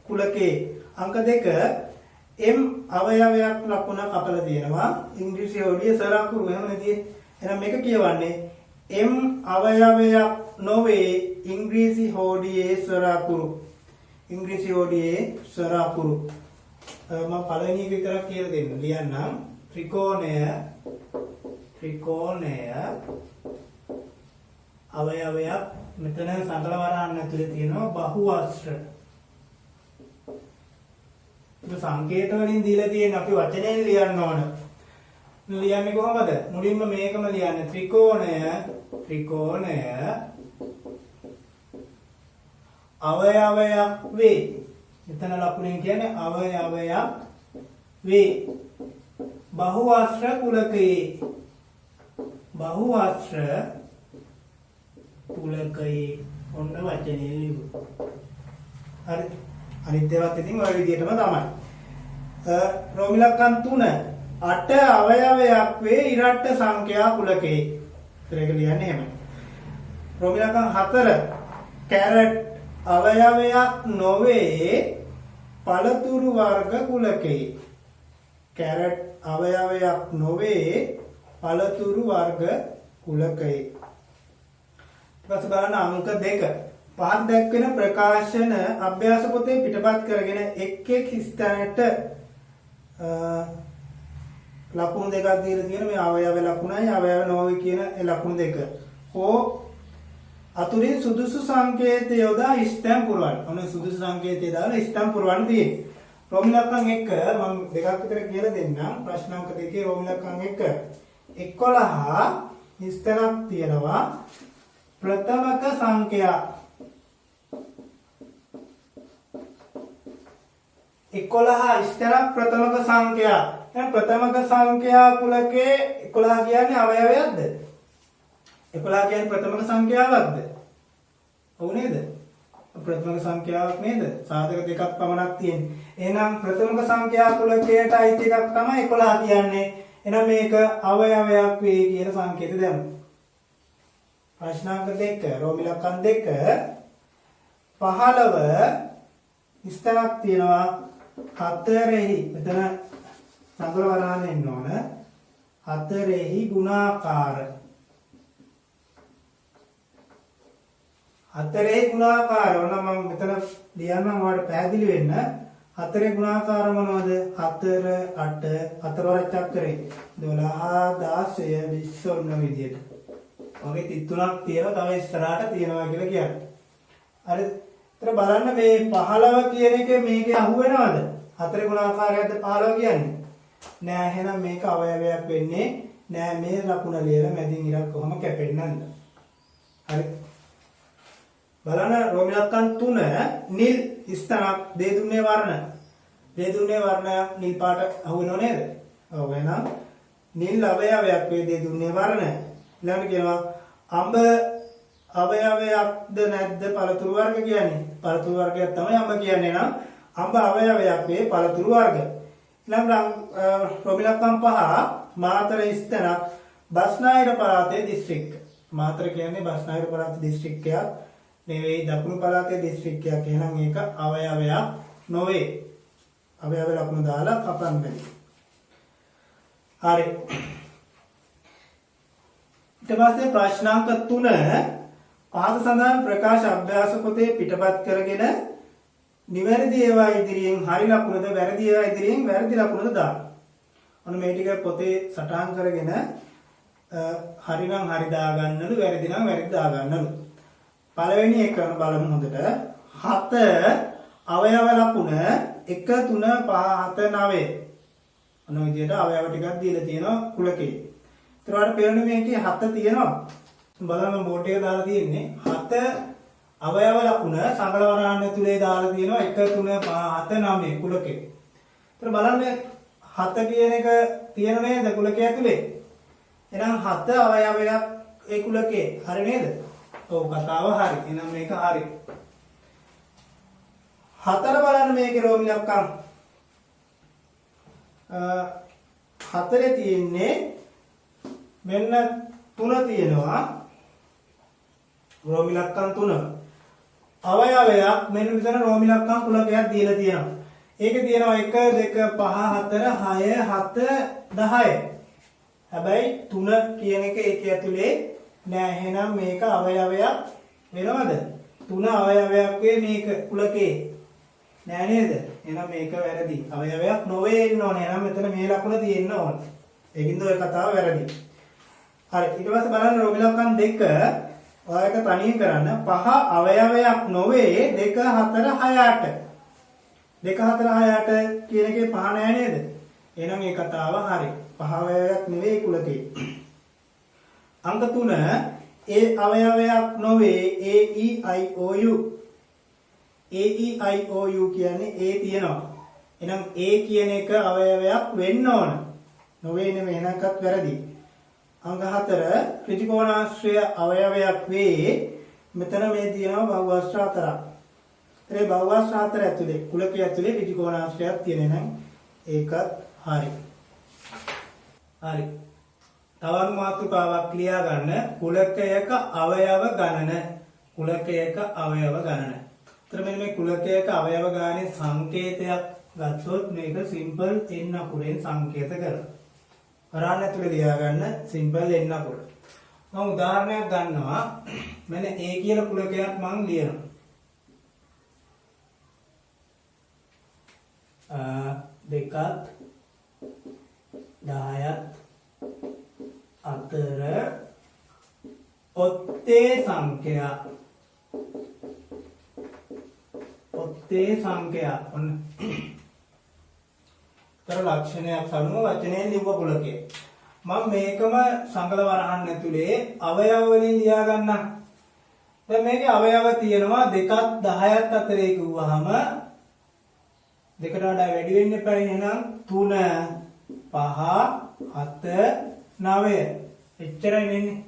කුලකේ. අංක 2 m අවයවයක් ලකුණ කපලා තියෙනවා. ඉංග්‍රීසි හොඩිය සරකුරු එහෙමනේ තියෙන්නේ. එහෙනම් මේක කියවන්නේ m අවයවයක් නොවේ ඉංග්‍රීසි හොඩියේ සරකුරු. ඉංග්‍රීසි හොඩියේ සරකුරු. මම පළවෙනි එක විතරක් කියලා දෙන්න. ලියන්නම් ත්‍රිකෝණය අවයවයක් මෙතන සංකල වරහන් ඇතුලේ තියෙනවා බහුවස්ත්‍ර. ඒක සංකේත වලින් දීලා තියෙන අපි වචනයෙන් ලියන්න ඕන. ලියන්නේ කොහමද? මුලින්ම මේකම ලියන්න ත්‍රිකෝණය අවයවයක් වේ. මෙතන ලකුණෙන් කියන්නේ අවයවයක් වේ. බහුවස්ත්‍ර කුලකයේ. බහුවස්ත්‍ර කුලකයේ ඔන්න වචනේ ලියුවා. හරි. අනිත් ඒවාත් ඉතින් ඔය විදිහටම තමයි. රෝමිලක්කම් 3 8 අවයවයක් වේ ඉරට්ට සංඛ්‍යා කුලකේ. ඒක ලියන්නේ එහෙම. රෝමිලක්කම් 4 කැරට් අවයවයක් නොවේ පළතුරු වර්ග කුලකේ. කැරට් අවයවයක් නොවේ පළතුරු වර්ග කුලකේ. ඊපස්සේ බලන්න අංක 2 පහත් දැක්වෙන ප්‍රකාශන අභ්‍යාස පොතේ පිටපත් කරගෙන එක් ස්ථානට ලකුණු දෙකක් දීලා තියෙන මේ අවයව ලකුණයි අවයව නොවේ කියන ඒ ලකුණු දෙක. හෝ අතුරින් සුදුසු සංකේතය යොදා ස්ථම් පුරවන්න. ඔන්න සුදුසු සංකේතය දාලා ස්ථම් පුරවන්න තියෙන්නේ. රෝමිලක්කම් 1 මම දෙකක් විතර කියලා දෙන්නම්. ප්‍රශ්න අංක 2 රෝමිලක්කම් 1 11 ස්ථනක් තියෙනවා. ප්‍රථමක සංඛ්‍යා 11 ස්ථනක් ප්‍රථමක සංඛ්‍යා. දැන් ප්‍රථමක සංඛ්‍යා කුලකේ 11 කියන්නේ අවයවයක්ද? 11 කියන්නේ ප්‍රථමක සංඛ්‍යාවක්ද? ඔව් නේද? ප්‍රථමක සංඛ්‍යාවක් නේද? සාධක දෙකක් පමණක් තියෙන්නේ. එහෙනම් ප්‍රථමක සංඛ්‍යා කුලකයට අයිති එකක් තමයි 11 කියන්නේ. එහෙනම් මේක අවයවයක් වේ කියන සංකේතය දැම්මා. ප්‍රශ්නාංක 2 රෝමිලක්කම් 2 15 ස්ථනක් තියෙනවා 4 මෙතන සංකල වරහන් එන්න ඕන 4 ගුණාකාර 4 ගුණාකාර ඕන මම මෙතන ලියන්නම් ඔයාලට පැහැදිලි වෙන්න 4 ගුණාකාර මොනවද 4 8 4 වරක් චක්‍රේ 12 16 20 ඔන්න විදියට ඔගේ 33ක් තියෙනවා තව ඉස්සරහට තියෙනවා කියලා කියන්නේ. හරිද? ඒතර බලන්න මේ 15 කියන එක මේකේ අහු වෙනවද? 4 ගුණාකාරයක්ද 15 කියන්නේ? නෑ එහෙනම් මේක අවයවයක් වෙන්නේ නෑ මේ ලකුණ ලියලා මැදින් ඉරක් කොහොම කැපෙන්නේ නැන්ද? හරි. බලන්න රෝමිලක්කම් 3 නිල් ස්ථනක් දෙදුන්නේ වර්ණ. දෙදුන්නේ වර්ණ නිල් පාට අහු වෙනව නේද? ඔව් එහෙනම් නිල් අවයවයක් වේදී දුන්නේ වර්ණ. ඊළඟට කියනවා අඹ අවයවයක්ද නැද්ද පළතුරු වර්ග කියන්නේ. පළතුරු වර්ගයක් තමයි අඹ කියන්නේ නම් අඹ අවයවයක් වේ පළතුරු වර්ග. ඊළඟට රොමිලක්කම් 5 මාතර ස්ථනක් බස්නාහිර පළාතේ දිස්ත්‍රික්ක. මාතර කියන්නේ බස්නාහිර පළාතේ දිස්ත්‍රික්කයක් නෙවෙයි දකුණු පළාතේ දිස්ත්‍රික්කයක්. එහෙනම් ඒක අවයවයක් නොවේ. අවයව ලකුණු දාලා කපන්න බැරි. හරි. ඊට පස්සේ ප්‍රශ්නාංක 3 පහත සඳහන් ප්‍රකාශ අභ්‍යාස පොතේ පිටපත් කරගෙන නිවැරදි ඒවා ඉදිරියෙන් හරි ලකුණද වැරදි ඒවා ඉදිරියෙන් වැරදි ලකුණද දාන්න. ඔන්න මේ ටික පොතේ සටහන් කරගෙන හරි නම් හරි දාගන්නලු වැරදි නම් වැරදි දාගන්නලු. පළවෙනි එක බලමු හොඳට. 7 අවයව ලකුණ 1 3 5 7 9. ඔන්න ඔය විදිහට අවයව ටිකක් දීලා තියෙනවා කුලකේ. ඊට වඩා පේන්නේ මේකේ 7 තියෙනවා. බලන්න බෝඩ් එක දාලා තියෙන්නේ 7 අවයව ලකුණ සංගල වරහන් ඇතුලේ දාලා තියෙනවා 1 3 5 7 9 කුලකේ. ඊට බලන්න 7 කියන එක තියෙන නේද කුලකේ ඇතුලේ? එහෙනම් 7 අවයවයක් ඒ කුලකේ. හරි නේද? ඔව් කතාව හරි. එහෙනම් මේක හරි. 4 බලන්න මේකේ රෝමිලක්කම් 4 තියෙන්නේ මෙන්න 3 තියෙනවා. රෝමිලක්කම් 3. අවයවයක් මෙන්න මෙතන රෝමිලක්කම් කුලකයක් දීලා තියෙනවා. ඒකේ තියෙනවා 1 2 5 4 6 7 10. හැබැයි 3 කියන එක ඒකේ ඇතුලේ නෑ. එහෙනම් මේක අවයවයක් වෙනවද? 3 අවයවයක් වේ මේක කුලකේ. නෑ නේද? එහෙනම් මේක වැරදි. අවයවයක් නොවේ ඉන්න ඕනේ. එහෙනම් මෙතන මේ ලකුණ තියෙන්න ඕනේ. ඒකින්ද ඔය කතාව වැරදි. හරි. ඊට පස්සේ බලන්න රෝමිලක්කම් 2 ඔයාලට තනියෙන් කරන්න. 5 අවයවයක් නොවේ 2 4 6 8. 2 4 6 8 කියන එකේ 5 නෑ නේද? එහෙනම් මේ කතාව හරි. 5 අවයවයක් නෙවෙයි කුලකේ. අංක 3 ඒ අවයවයක් නොවේ A E I O U. A E I O U කියන්නේ A තියෙනවා. එහෙනම් A කියන එක අවයවයක් වෙන්න ඕන. නොවේ නෙමෙයි එහෙනම්කත් වැරදි. අංක 4 ත්‍රිකෝණාශ්‍රය අවයවයක් වේ. මෙතන මේ තියෙනවා බහුවස්ත්‍ර 4ක්. ඒ බහුවස්ත්‍ර 4 ඇතුලේ කුලකයේ ඇතුලේ ත්‍රිකෝණාශ්‍රයක් තියෙන නම් ඒකත් හරි. හරි. තවත් මාතෘකාවක් ලියා ගන්න. කුලකයක අවයව ගණන. කුලකයක අවයව ගණන. එතන මෙන්න මේ කුලකයක අවයව ගානේ සංකේතයක් ගත්තොත් මේක සිම්පල් n අකුරෙන් සංකේත කරනවා. වරහන් ඇතුලේ ලියා ගන්න සිම්පල් n අකුර. මම උදාහරණයක් ගන්නවා. මෙන්න a කියලා කුලකයක් මම ලියනවා. දෙකත් 10ත් අතර ඔත්තේ සංඛ්‍යා ඔන්න තර ලක්ෂණයක් අනුව වචනයෙන් ලිව්ව කුලකය. මම මේකම සංගල වරහන් ඇතුලේ අවයව වලින් ලියා ගන්නම්. දැන් මේකේ අවයව තියෙනවා 2ත් 10ත් අතරේ කිව්වහම දෙකට වඩා වැඩි වෙන්න එපා. එහෙනම් 3 5 7 9 එච්චරයි වෙන්නේ.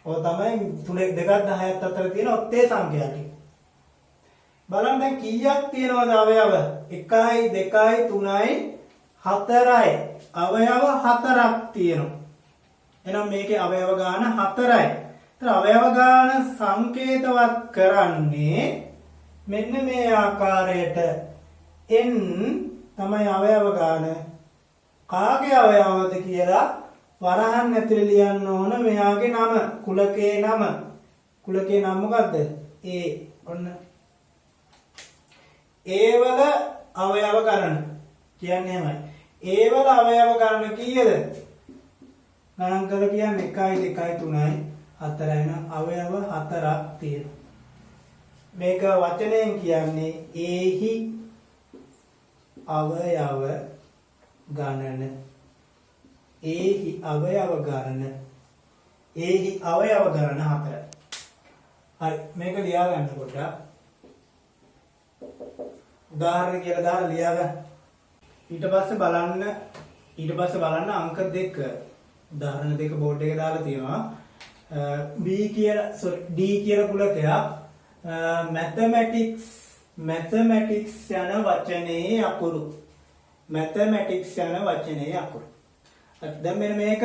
ඔය තමයි 2ත් 10ත් අතර තියෙන ඔත්තේ සංඛ්‍යා ටික. බලන්න දැන් කීයක් තියෙනවද අවයව? 1යි 2යි 3යි 4යි. අවයව 4ක් තියෙනවා. එහෙනම් මේකේ අවයව ගාන 4යි. ඒතර අවයව ගාන සංකේතවත් කරන්නේ මෙන්න මේ ආකාරයට n තමයි අවයව ගාන. කාගේ අවයවද කියලා වරහන් ඇතුලේ ලියන්න ඕන මෙයාගේ නම, කුලකේ නම. කුලකේ නම මොකද්ද? A. ඔන්න A වල අවයව ගණන කියන්නේ එහෙමයි. A වල අවයව ගණන කීයද? ගණන් කරලා කියන්නේ 1යි 2යි 3යි 4යි නම් අවයව 4ක් තියෙනවා. මේක වචනයෙන් කියන්නේ ඒහි අවයව ගණන. ඒහි අවයව ගණන. ඒහි අවයව ගණන 4. හරි මේක ලියා ගන්න කොට උදාහරණ කියලා දාලා ලියා ගන්න. ඊට පස්සේ බලන්න ඊට පස්සේ බලන්න අංක 2 උදාහරණ 2 බෝඩ් එකේ දාලා තියෙනවා B කියලා D කියලා කුලකයක් mathematics යන වචනේ අකුරු mathematics යන වචනේ අකුරු. දැන් මෙන්න මේක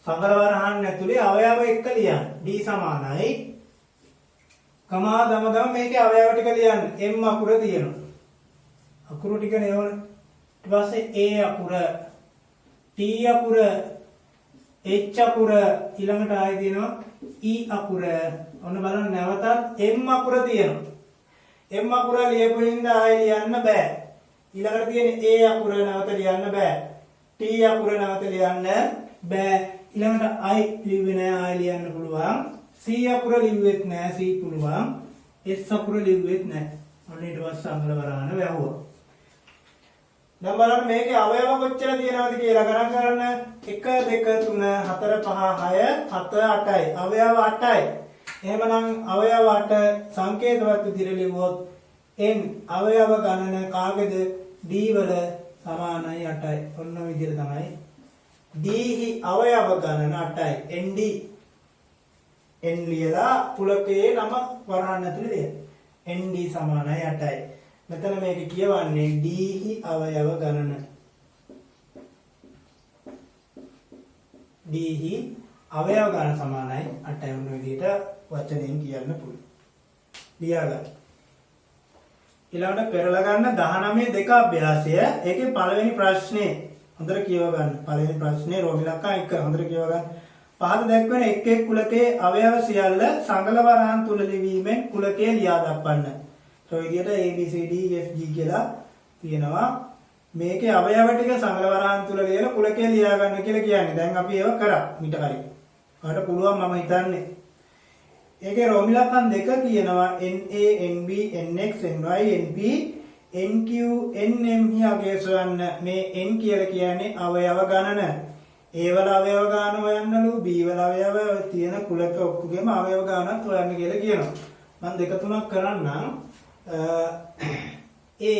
සංගල වරහන් ඇතුලේ අවයව එක්ක ලියන්න. D සමානයි කමා දම මේකේ අවයව ටික ලියන්න. M අකුර තියෙනවා. අකුරු ටික නෙවන. ඊට පස්සේ A අකුර, T අකුර, H අකුර ඊළඟට ආයෙ තියෙනවා E අකුර. ඔන්න බලන්න නැවතත් M අකුර තියෙනවා. M අකුර ලියපු හින්දා ආයෙ ලියන්න බෑ. ඊළඟට තියෙන A අකුර නැවත ලියන්න බෑ. T අකුර නැවත ලියන්න බෑ. ඊළඟට I ලිව්වේ නෑ ආයෙ ලියන්න පුළුවන්. C අකුර ලිව්වෙත් නෑ C පුළුවන්. S අකුර ලිව්වෙත් නෑ. ඔන්න ඊට පස්සේ සංගල වරහන වැහුවා. දැන් බලන්න මේකේ අවයව කොච්චර තියෙනවද කියලා ගණන් කරන්න. 1 2 3 4 5 6 7 8යි. අවයව 8යි. එහෙමනම් අවයව 8 සංකේතවත් විදිහට ලිව්වොත් n අවයව ගණන කාගේද d වල සමානයි 8යි. ඔන්න ඔය විදිහට තමයි d හි අවයව ගණන 8යි. nd n ලියලා පුලකේ නම වරහන් ඇතුලේ ලියන්න. nd සමානයි 8යි. මෙතන මේක කියවන්නේ d හි අවයව ගණන. d හි අවයව ගණන සමානයි 8යි. ඔන්න ඔය විදිහට වචනයෙන් කියන්න පුළුවන්. ලියාගන්න. ඊළඟට පෙරලා ගන්න 19 දෙක අභ්‍යාසය. ඒකේ පළවෙනි ප්‍රශ්නේ හොඳට කියව ගන්න. පළවෙනි ප්‍රශ්නේ රෝමිලක්කා 1 හොඳට කියව ගන්න. පහත දැක්වෙන එක් එක් කුලකයේ අවයව සියල්ල සංගල වරහන් තුල ලිවීමෙන් කුලකයේ ලියා දක්වන්න. ඒ විදිහට A B C D E F G කියලා තියෙනවා. මේකේ අවයව ටික සංගල වරහන් තුල ලියලා කුලකයේ ලියා ගන්න කියලා කියන්නේ. දැන් අපි ඒව කරා ඊට කලින්. ඔයාලට පුළුවන් මම හිතන්නේ. ඒකේ රෝමිලකන් දෙක කියනවා NA NB NX NY NP NQ NM හියගේ සොයන්න. මේ N කියලා කියන්නේ අවයව ගණන. A වල අවයව ගාන හොයන්නලු B වල අවයව තියෙන කුලක ඔක්කොගේම අවයව ගානත් හොයන්න කියලා කියනවා. මම දෙක තුනක් කරන්නම්. A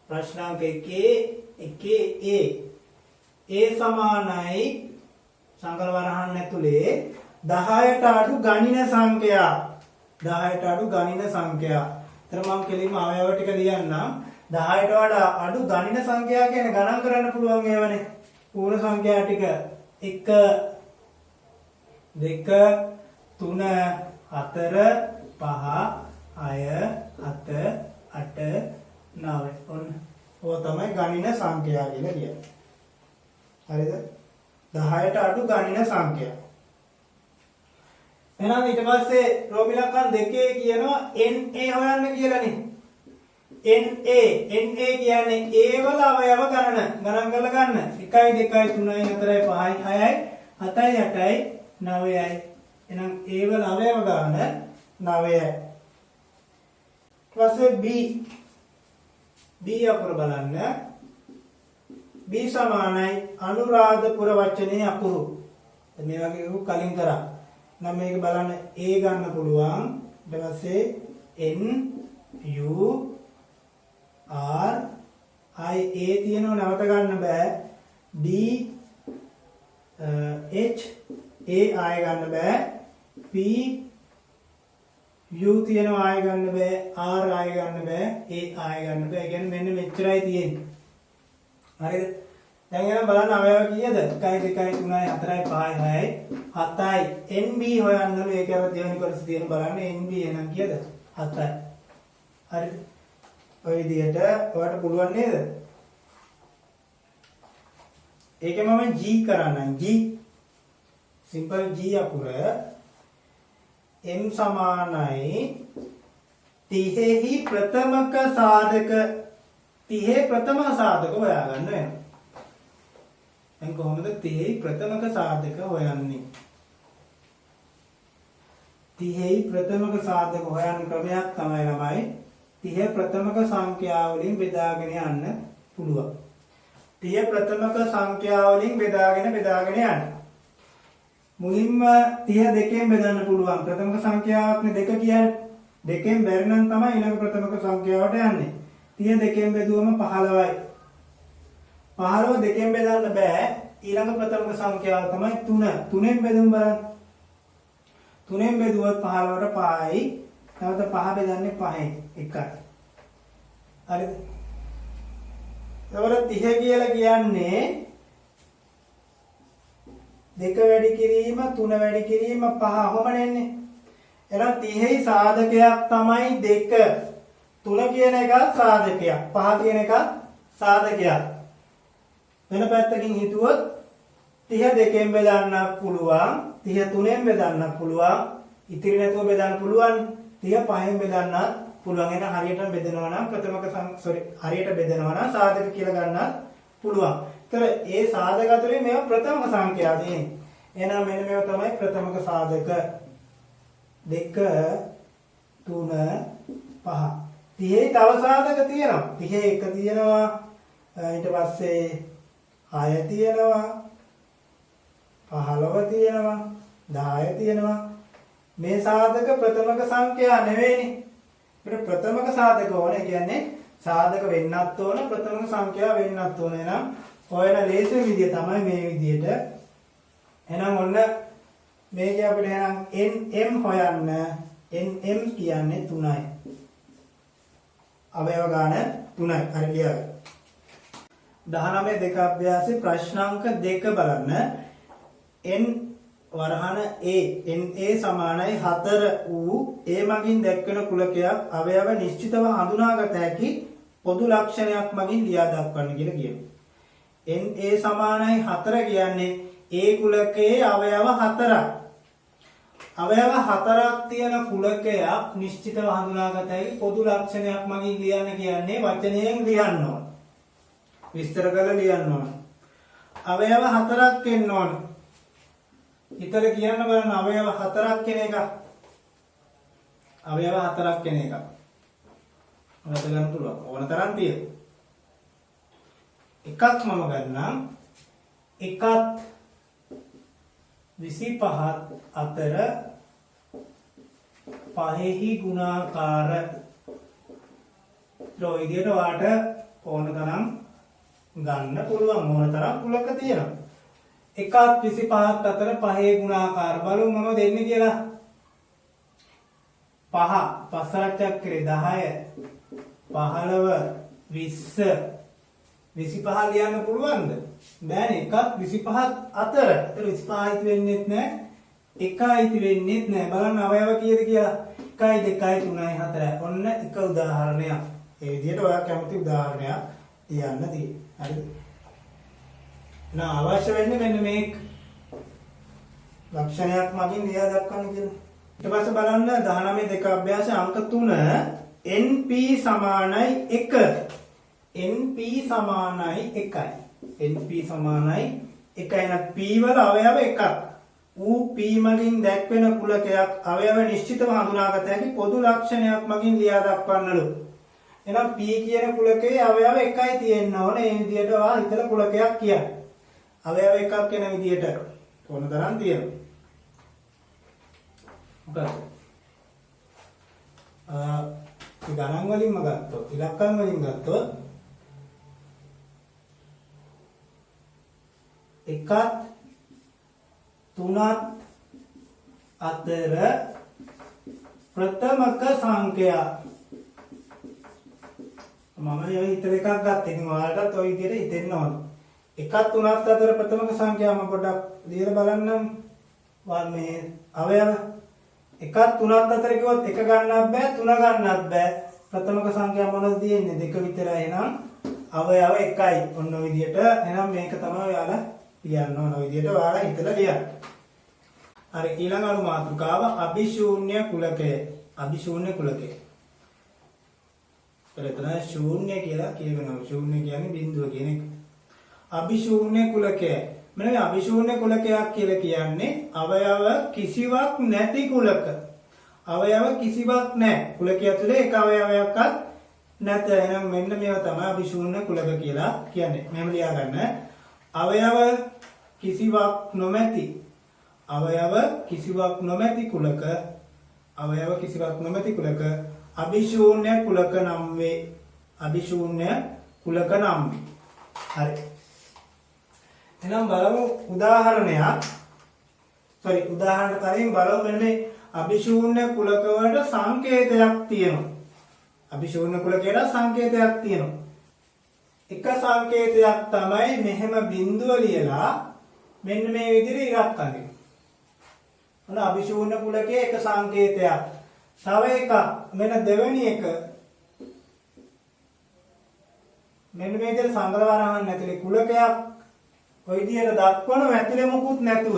ප්‍රශ්නාංක 1 A සමානයි සංකල වරහන් ඇතුලේ 10ට අඩු ගණින සංඛ්‍යා 10ට අඩු ගණින සංඛ්‍යා. එතන මම කෙලින්ම අවයව ටික ලියන්නම්. 10ට වඩා අඩු ගණින සංඛ්‍යා කියන්නේ ගණන් කරන්න පුළුවන් ඒවනේ. පූර්ණ සංඛ්‍යා ටික 1 2 3 4 5 6 7 8 9. ඔන්න ඕක තමයි ගණින සංඛ්‍යා කියලා කියන්නේ. හරිද? 10ට අඩු ගණින සංඛ්‍යා. එහෙනම් ඊට පස්සේ රෝමිලකන් දෙකේ කියනවා NA හොයන්න කියලානේ. NA කියන්නේ A වල අවයව ගණන. ගණන් කරලා ගන්න. 1 2 3 4 5 6 7 8 9යි. එහෙනම් A වල අවයව ගණන 9යි. ඊට පස්සේ B අකුර බලන්න. B සමානයි අනුරාධපුර වචනේ අකුරු. මේ වගේ එකක් කලින් කරා. නම් මේක බලන්න A ගන්න පුළුවන්. ඊට පස්සේ N U R I A තියෙනව නැවත ගන්න බෑ. D H A ආය ගන්න බෑ. P U තියෙනව ආය ගන්න බෑ. R ආය ගන්න බෑ. A ආය ගන්න බෑ. ඒ කියන්නේ මෙන්න මෙච්චරයි තියෙන්නේ. හරිද? දැන් එහෙනම් බලන්න අවයව කීයද? 1 2 3 4 5 6 7යි. NB හොයන්නලු. ඒක අර දෙවෙනි කොටස තියෙන බලන්න NB එහෙනම් කීයද? 7යි. හරිද? ඔය විදිහට ඔයාලට පුළුවන් නේද? ඒකේ මම G කරන්නම්. G සිම්පල් G අකුර M සමානයි 30 ප්‍රථමක සාධක 30 ප්‍රථම සාධක හොයාගන්න වෙනවා. දැන් කොහොමද 30 ප්‍රථමක සාධක හොයන්නේ? 30 ප්‍රථමක සාධක හොයන ක්‍රමයක් තමයි ළමයි 30 ප්‍රථමක සංඛ්‍යා වලින් බෙදාගෙන යන්න පුළුවන්. 30 ප්‍රථමක සංඛ්‍යා වලින් බෙදාගෙන යන්න. මුලින්ම 30 දෙකෙන් බෙදන්න පුළුවන්. ප්‍රථමක සංඛ්‍යාවක්නේ 2 කියන්නේ. දෙකෙන් බැරි නම් තමයි ඊළඟ ප්‍රථමක සංඛ්‍යාවට යන්නේ. 30 දෙකෙන් බෙදුවම 15යි. 15 දෙකෙන් බෙදන්න බෑ. ඊළඟ ප්‍රථමක සංඛ්‍යාව තමයි 3. 3ෙන් බෙදුම් බලන්න. 3ෙන් බෙදුවොත් 15ට 5යි. නැවත 5 බෙදන්නේ 5යි. 1යි. හරිද? එතකොට 30 කියලා කියන්නේ 2 වැඩි කිරීම 3 වැඩි කිරීම 5 ඔහොමනේ එන්නේ. එහෙනම් 30යි සාධකයක් තමයි 2. 3 කියන එක සාධකයක්. 5 කියන එක සාධකයක්. වෙන පැත්තකින් හිතුවොත් 30 දෙකෙන් බෙදන්න පුළුවන්. 30 3ෙන් බෙදන්න පුළුවන්. ඉතිරි නැතුව බෙදන්න පුළුවන්. 30 5ෙන් බෙදන්න පුළුවන්. එන හරියට බෙදනවා නම් හරියට බෙදනවා නම් සාධක කියලා ගන්නත් පුළුවන්. ඒතර ඒ සාධක අතරින් මේවා ප්‍රථමක සංඛ්‍යා දෙන්නේ. එහෙනම් මෙන්න මේවා තමයි ප්‍රථමක සාධක. 2 3 5. 30 තව සාධක තියෙනවා. 31 තියෙනවා. ඊට පස්සේ 6 තියෙනවා. 15 තියෙනවා. 10 තියෙනවා. මේ සාධක ප්‍රථමක සංඛ්‍යා නෙවෙයිනේ. අපිට ප්‍රථමක සාධක ඕනේ කියන්නේ සාධක වෙන්නත් ඕන ප්‍රථමක සංඛ්‍යා වෙන්නත් ඕන. එහෙනම් හොයන ලේසි විදිය තමයි මේ විදියට. එහෙනම් ඔන්න මේකේ අපිට එහෙනම් nm හොයන්න. nm කියන්නේ 3යි. අවයව ගාන 3යි. හරි ලියන්න. 19 දෙක අභ්‍යාසයේ ප්‍රශ්නාංක 2 බලන්න. n වරහන a na සමානයි 4 වූ a මගින් දැක්වෙන කුලකයක් අවයව නිශ්චිතව හඳුනාගත හැකි පොදු ලක්ෂණයක් මගින් ලියා දක්වන්න කියලා කියනවා. na සමානයි 4 කියන්නේ a කුලකයේ අවයව 4ක්. අවයව 4ක් තියෙන කුලකයක් නිශ්චිතව හඳුනාගත හැකි පොදු ලක්ෂණයක් මගින් ලියන්න කියන්නේ වචනයෙන් ලියන්න ඕන. විස්තර කරලා ලියන්න ඕන. අවයව 4ක් එන්න ඕන. හිතල කියන්න බලන්න අවයව 4ක් කෙන එක. අවයව 4ක් කෙන එක. ඔයාලට ගන්න පුළුවන්. ඕන තරම් තියෙනවා. එකක් මම ගන්නම්. එකත් 25ත් අතර පහෙහි ගුණාකාර. ඒ විදිහට ඔයාලට ඕන තරම් ගන්න පුළුවන්. ඕන තරම් කුලක තියෙනවා. එකත් 25ත් අතර පහේ ගුණාකාර බලමු මොනවද දෙන්නේ කියලා. 5 පස්සරච්චක් කරේ 10 15 20 25 ලියන්න පුළුවන්ද? බෑනේ. එකත් 25ත් අතර. ඒතර 25 අයිති වෙන්නේත් නැහැ. 1 අයිති වෙන්නේත් නැහැ. බලන්න අවයව කීයද කියලා. 1 2 3 4. ඔන්න එක උදාහරණයක්. ඒ විදිහට ඔයා කැමති උදාහරණයක් ලියන්න තියෙනවා. හරිද? නා අවශ්‍ය වෙන්නේ මෙන්න මේක ලක්ෂණයක් මගින් ලියා දක්වන්න කියලා. ඊට පස්සේ බලන්න 19 දෙක අභ්‍යාසයේ අංක 3 np සමානයි 1. np සමානයි 1යි. np සමානයි 1යි. නම් p වල අවයව එකක්. ඌ p මගින් දැක්වෙන කුලකයක් අවයව නිශ්චිතව හඳුනාගත හැකි පොදු ලක්ෂණයක් මගින් ලියා දක්වන්නලු. එහෙනම් p කියන කුලකයේ අවයව එකයි තියෙන්න ඕනේ. ඒ විදිහට ඔයා හිතලා කුලකයක් කියන්නේ. අවයව එකක් වෙන විදියට ඕන තරම් තියෙනවා. මොකද ගණන් වලින්ම ගත්තොත් ඉලක්කම් වලින් ගත්තොත් එකත් 3ත් අතර ප්‍රථමක සංඛ්‍යා මම හිතල එකක් ගත්තා. ඉතින් ඔයාලටත් ওই විදියට හිතෙන්න ඕන. එකත් 3ත් අතර ප්‍රථමක සංඛ්‍යාව පොඩ්ඩක් ලියලා බලන්නම්. මේ අවයව එකත් 3ත් අතර කිව්වොත් එක ගන්නත් බෑ 3 ගන්නත් බෑ. ප්‍රථමක සංඛ්‍යාව මොනවද තියෙන්නේ? 2 විතරයි. එහෙනම් අවයව එකයි. ඔන්න ඔය විදියට. එහෙනම් මේක තමයි ඔයාලා ලියන්න ඕන. ඔය විදියට ඔයාලා හිතලා ලියන්න. හරි ඊළඟ අනු මාතෘකාව අභිශූන්‍ය කුලකය. අභිශූන්‍ය කුලකය. එතන ශූන්‍ය කියලා කියනවා. ශූන්‍ය කියන්නේ බිඳුව කියන එක. අභිශූන්‍ය කුලකය. මෙන්න මේ අභිශූන්‍ය කුලකයක් කියලා කියන්නේ අවයව කිසිවක් නැති කුලක. අවයව කිසිවක් නැහැ. කුලකය ඇතුලේ එක අවයවයක්වත් නැත. එහෙනම් මෙන්න මේවා තමයි අභිශූන්‍ය කුලක කියලා කියන්නේ. මෙහෙම ලියා ගන්න. අවයව කිසිවක් නොමැති. අවයව කිසිවක් නොමැති කුලක. අවයව කිසිවක් නොමැති කුලක අභිශූන්‍ය කුලක නම් වේ. අභිශූන්‍ය කුලක නම් වේ. හරි. එහෙනම් බලමු උදාහරණයක්. උදාහරණ කලින් බලමු මෙන්න මේ අභිශූන්‍ය කුලකවලට සංකේතයක් තියෙනවා. අභිශූන්‍ය කුලකයට සංකේතයක් තියෙනවා. එක සංකේතයක් තමයි මෙහෙම බිඳුව ලියලා මෙන්න මේ විදිහට ඉරක් අඳිනවා. ඔන්න අභිශූන්‍ය කුලකයේ එක සංකේතයක්. තව එකක් මෙන්න දෙවෙනි එක මෙන්න මේ විදිහට සංග්‍රහවරහන් නැතිලේ කුලකයක් ඔය විදිහට දක්වන ඇතුලේ මොකුත් නැතුව.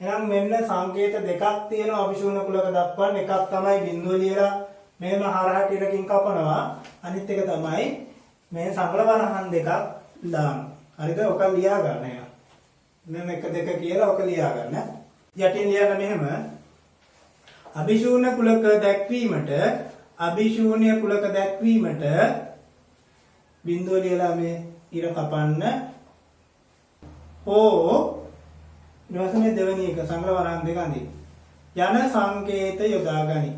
එහෙනම් මෙන්න සංකේත දෙකක් තියෙනවා අභිශූන්‍ය කුලක දක්වන්න. එකක් තමයි බිඳුව ලියලා මෙහෙම හරහා ටිකකින් කපනවා. අනිත් එක තමයි මේ සංග්‍රහවරහන් දෙකක් දානවා. හරිද? ඔක ලියා ගන්න එනවා. මෙන්න 1 2 කියලා ඔක ලියා ගන්න. යටින් ලියන්න මෙහෙම අභිශූන්‍ය කුලක දැක්වීමට බිඳුව ලියලා මේ ඉර කපන්න හෝ ඊට පස්සේ මේ දෙවෙනි එක සංග්‍රහවරහන් දෙක අඳින්න. යන සංකේත යොදා ගනි.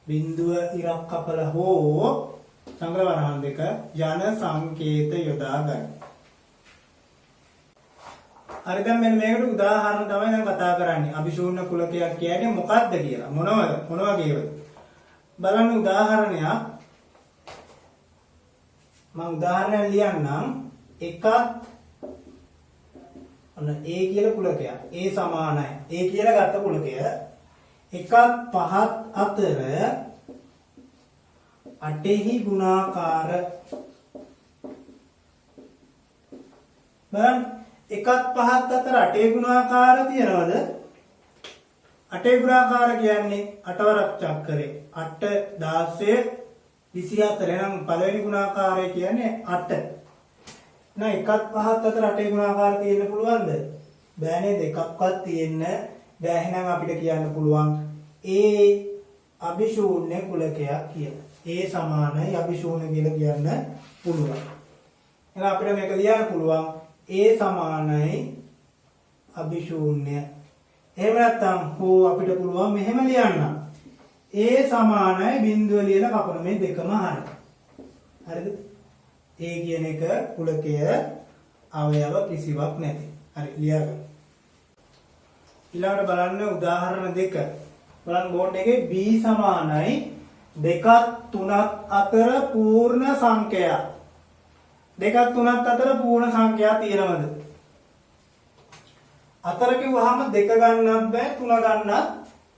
බිඳුව ඉරක් කපලා හෝ සංග්‍රහවරහන් දෙක යන සංකේත යොදා ගනි. හරි දැන් මෙන්න මේකට උදාහරණ තමයි දැන් කතා කරන්නේ. අභිශූන්‍ය කුලකයක් කියන්නේ මොකක්ද කියලා. මොන වගේද? බලන්න උදාහරණයක්. මම උදාහරණයක් ලියන්නම්. එකක් ඔන්න A කියලා කුලකයක්. A සමානයි. A කියලා ගත්ත කුලකය. එකක් පහත් අතර 8හි ගුණාකාර බලන්න එකක් පහත් අතර 8 ගුණාකාර තියනවද? 8 ගුණාකාර කියන්නේ 8 වරක් චක්‍රේ 8 16 24 නම් පළවෙනි ගුණාකාරය කියන්නේ 8. නෑ එකක් පහත් අතර 8 ගුණාකාර තියෙන්න පුළුවන්ද? බෑ නේද? එකක්වත් තියෙන්න බෑ. එහෙනම් අපිට කියන්න පුළුවන් A අභිශූන්‍ය කුලකයක් කියලා. A සමානයි අභිශූන්‍ය කියලා කියන්න පුළුවන්. එහෙනම් අපිට මේක ලියන්න පුළුවන් A සමානයි අභිශූන්‍ය. එහෙම නැත්නම් හෝ අපිට පුළුවන් මෙහෙම ලියන්න. A සමානයි බිඳුව ලියලා කපන මේ දෙකම හරි. හරිද? A කියන එක කුලකය අවයව කිසිවක් නැති. හරි ලියගන්න. ඊළඟට බලන්න උදාහරණ දෙක. බලන්න බෝඩ් එකේ B සමානයි 2ක් 3ක් අතර පූර්ණ සංඛ්‍යා. 2ක් 3ක් අතර පූර්ණ සංඛ්‍යා තියෙනවද? අතර කිව්වහම 2 ගන්නත් බෑ 3 ගන්නත්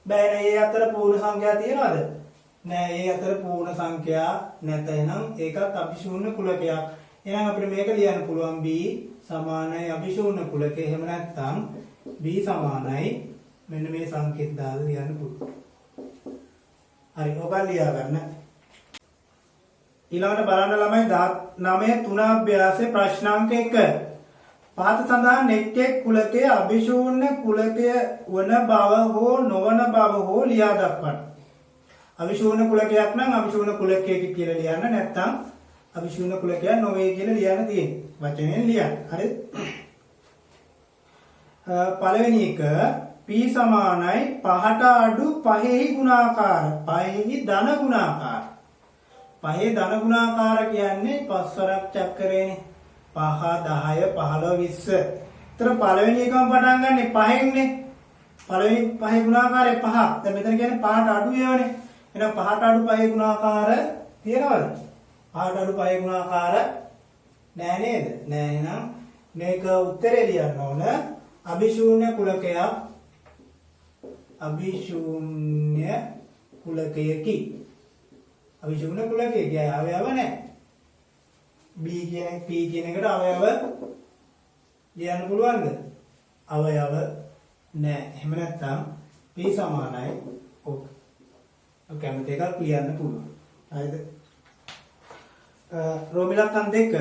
බෑ නේ. ඒ අතර පූර්ණ සංඛ්‍යා තියෙනවද? නෑ. ඒ අතර පූර්ණ සංඛ්‍යා නැත. එහෙනම් ඒකත් අභිශූන්‍ය කුලකයක්. එහෙනම් අපිට මේක ලියන්න පුළුවන් B සමානයි අභිශූන්‍ය කුලකය. එහෙම නැත්නම් B සමානයි මෙන්න මේ සංකේත දාලා ලියන්න පුළුවන්. හරි ඔක ලියා ගන්න. ඊළඟට බලන්න ළමයි 9 3 අභ්‍යාසයේ ප්‍රශ්නාංක 1. පහත සඳහන් එක් කුලකයේ අභිශූන්‍ය කුලකය වන බව හෝ නොවන බව හෝ ලියා දක්වන්න. අභිශූන්‍ය කුලකයක් නම් අභිශූන්‍ය කුලකයක කියලා ලියන්න. නැත්නම් අභිශූන්‍ය කුලකයක් නොවේ කියලා ලියන්න තියෙන්නේ. වචනෙන් ලියන්න. හරිද? පළවෙනි එක P සමානයි 5ට අඩු 5හි ගුණාකාර. 5හි ධන ගුණාකාර. 5 ධන ගුණාකාර කියන්නේ 5 වරක් චක්‍රයනේ. 5 10 15 20. ඒතර පළවෙනි එකම පටන් ගන්නෙ 5ෙන්නේ. පළවෙනි 5 ගුණාකාරය 5. දැන් මෙතන කියන්නේ 5ට අඩු ඒවනේ. එහෙනම් 5ට අඩු 5 ගුණාකාර තියනවද? 5ට අඩු 5 ගුණාකාර නෑ නේද? නෑ. එහෙනම් මේක උත්තරේ ලියන්න ඕන අභිශූන්‍ය කුලකයක්. අභිශූන්‍ය කුලකයකි. අභිශූන්‍ය කුලකයක අවයව නැහැ. B කියන P කියන එකට අවයව ලියන්න පුළුවන්ද? අවයව නැහැ. එහෙම නැත්නම් P සමානයි ඔක. කැමති එකක් ලියන්න පුළුවන්. හරිද? රෝමිලක්කම් 2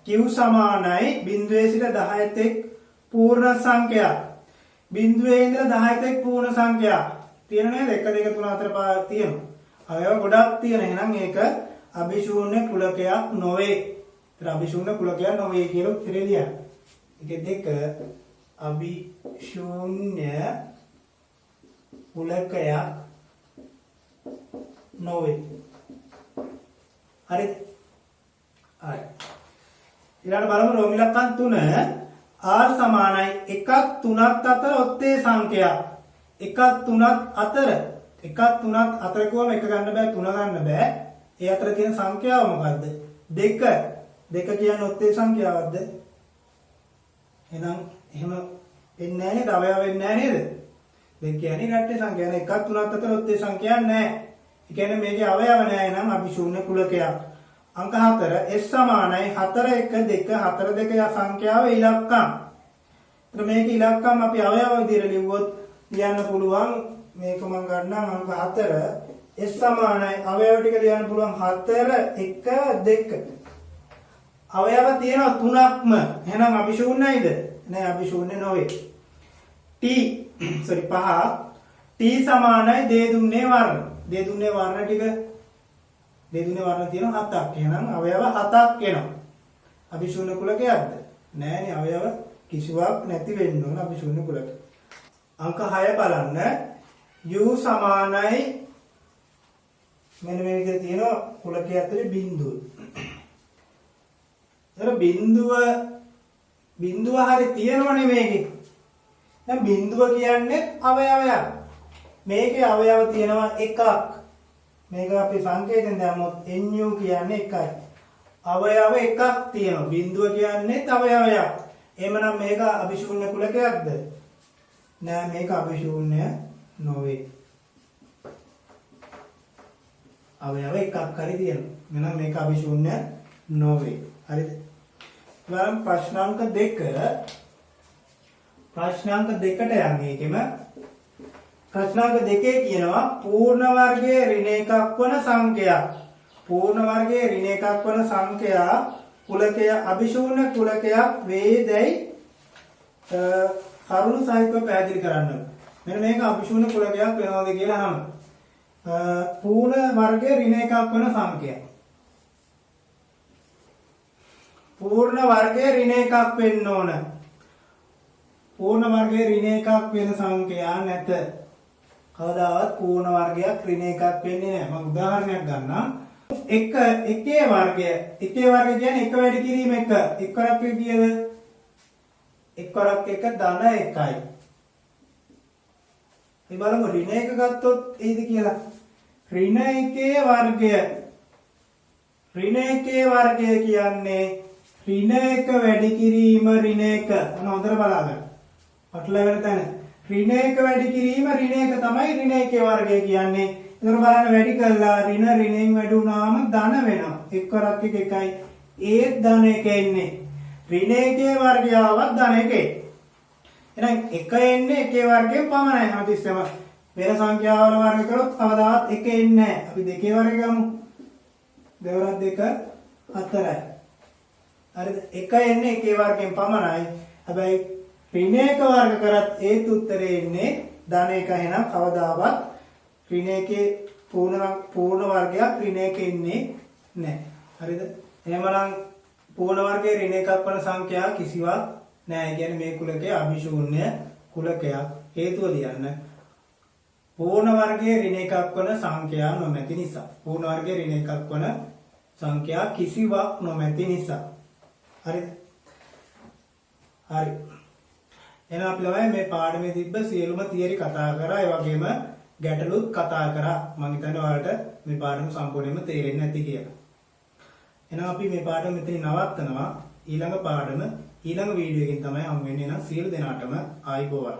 Q සමානයි 0 සිට 10 තෙක් පූර්ණ සංඛ්‍යා. 0 ඉඳලා 10 තෙක් පූර්ණ සංඛ්‍යා තියෙන නේද? 1 2 3 4 5 තියෙනවා. අවයව ගොඩක් තියෙන. එහෙනම් ඒක අභිශූන්‍ය කුලකයක් නොවේ. ඒතර අභිශූන්‍ය කුලකයක් නොවේ කියලා උත්තරේ ලියන්න. ඒක 2 අභිශූන්‍ය කුලකයක් නොවේ. හරිද? හරි. ඊළඟට බලමු රෝමිලක්කම් 3 r සමානයි 1ක් 3ක් අතර ඔත්තේ සංඛ්‍යා. 1ක් 3ක් අතර 1ක් 3ක් අතර කොහොම එක ගන්න බෑ 3 ගන්න බෑ. ඒ අතර තියෙන සංඛ්‍යාව මොකද්ද? 2. 2 කියන්නේ ඔත්තේ සංඛ්‍යාවක්ද? එහෙනම් එහෙම වෙන්නේ නැහැ නේද? අවයව වෙන්නේ නැහැ නේද? 2 කියන්නේ රැට්ටේ සංඛ්‍යාව. 1ක් 3ක් අතර ඔත්තේ සංඛ්‍යාවක් නැහැ. ඒ කියන්නේ මේකේ අවයව නැහැ නම් අපි ශූන්‍ය කුලකයක්. अंक 4 s සමානයි 4 1 2 4 2 සංඛ්‍යාව ඉලක්කම්. එතන මේක ඉලක්කම් අපි අවයව විදිහට ලිව්වොත් ලියන්න පුළුවන් මේක මම ගන්නම් अंक 4 s සමානයි අවයව ටික ලියන්න පුළුවන් 4 1 2. අවයව තියෙනවා 3ක්ම. එහෙනම් අපි ශූන්‍යයිද? නෑ අපි ශූන්‍ය නොවේ. t 5 t සමානයි දේ දුන්නේ වර්ණ. දේ දුන්නේ වර්ණ ටික දෙදුනේ වර්ණ තියෙනවා 7ක්. එහෙනම් අවයව 7ක් එනවා. අපි ශූන්‍ය කුලකයක්ද? නෑනේ අවයව කිසිවක් නැති වෙන්න ඕන අපි ශූන්‍ය කුලක. අංක 6 බලන්න. u සමානයි මෙන්න මේ විදිහට තියෙනවා කුලකයේ ඇතුලේ බිඳුව. ඒතර බිඳුව හරි තියෙනවනේ මේකේ. දැන් බිඳුව කියන්නේ අවයවයක්. මේකේ අවයව තියෙනවා එකක්. මේක අපි සංකේතයෙන් දැම්මොත් nu කියන්නේ එකයි. අවයව එකක් තියෙනවා. බිඳුව කියන්නේ අවයවයක්. එහෙමනම් මේක අභිශූන්‍ය කුලකයක්ද? නෑ මේක අභිශූන්‍ය නොවේ. අවයව එකක් හරි තියෙනවා. එහෙනම් මේක අභිශූන්‍ය නොවේ. හරිද? ඊළඟ ප්‍රශ්නාංක 2. ප්‍රශ්නාංක 2ට යන්නේ ඒකෙම ප්‍රශ්නාංක 2 කියනවා පූර්ණ වර්ගයේ ඍණ එකක් වන සංඛ්‍යා. පූර්ණ වර්ගයේ ඍණ එකක් වන සංඛ්‍යා කුලකය අභිශූන්‍ය කුලකයක් වේදයි කරුණු සහිතව පැහැදිලි කරන්න. මෙන්න මේක අභිශූන්‍ය කුලකයක් වෙනවද කියලා අහන්න. පූර්ණ වර්ගයේ ඍණ එකක් වන සංඛ්‍යා. පූර්ණ වර්ගයේ ඍණ එකක් වෙන්න ඕන. පූර්ණ වර්ගයේ ඍණ එකක් වෙන සංඛ්‍යා නැත. කවදාවත් පූර්ණ වර්ගයක් ඍණ එකක් වෙන්නේ නැහැ. මම උදාහරණයක් ගන්නම්. එකේ වර්ගය කියන්නේ එක වැඩි කිරීම එක. එක් වරක් කීයද? එක් වරක් එක ධන 1යි. මේ බලමු ඍණ එක ගත්තොත් එයිද කියලා. ඍණ එකේ වර්ගය. ඍණ එකේ වර්ගය කියන්නේ ඍණ එක වැඩි කිරීම ඍණ එක. හොඳට බලාගන්න. පටලැවෙන තැන. ඍණ එක වැඩි කිරීම ඍණ එක තමයි ඍණ එකේ වර්ගය කියන්නේ. ඒතර බලන්න වැඩි කළා ඍණෙන් වැඩි වුණාම ධන වෙනවා. එක් වරක් එක එකයි. ඒත් ධන එක එන්නේ. ඍණ එකේ වර්ගය ආවත් ධන එකේ. එහෙනම් එක එන්නේ එකේ වර්ගයෙන් පමණයි. හැමතිස්සෙම වෙන සංඛ්‍යාවල වර්ග කරොත් කවදාවත් එක එන්නේ නැහැ. අපි දෙකේ වර්ග ගමු. 2 2 4යි. හරිද? එක එන්නේ එකේ වර්ගයෙන් පමණයි. හැබැයි ඍණ එක වර්ග කරත් ඒත් උත්තරේ එන්නේ ධන එක. එහෙනම් කවදාවත් ඍණ එකේ පූර්ණ වර්ගයක් ඍණ එකේ ඉන්නේ නැහැ. හරිද? එහෙමනම් පූර්ණ වර්ගයේ ඍණ එකක් වන සංඛ්‍යා කිසිවක් නැහැ. කියන්නේ මේ කුලකයේ අභිශූන්‍ය කුලකයක්. හේතුව ලියන්න. පූර්ණ වර්ගයේ ඍණ එකක් වන සංඛ්‍යා නොමැති නිසා. පූර්ණ වර්ගයේ ඍණ එකක් වන සංඛ්‍යා කිසිවක් නොමැති නිසා. හරිද? හරි. එහෙනම් අපි ළමයි මේ පාඩමේ තිබ්බ සියලුම තියරි කතා කරා. ඒ වගේම ගැටලුත් කතා කරා. මම හිතන්නේ ඔයාලට මේ පාඩම සම්පූර්ණයෙන්ම තේරෙන්නේ නැති කියලා. එහෙනම් අපි මේ පාඩම මෙතනින් නවත්තනවා. ඊළඟ පාඩම ඊළඟ වීඩියෝ එකකින් තමයි හමු වෙන්නේ. එහෙනම් සියලු දෙනාටම ආයිබෝවන්.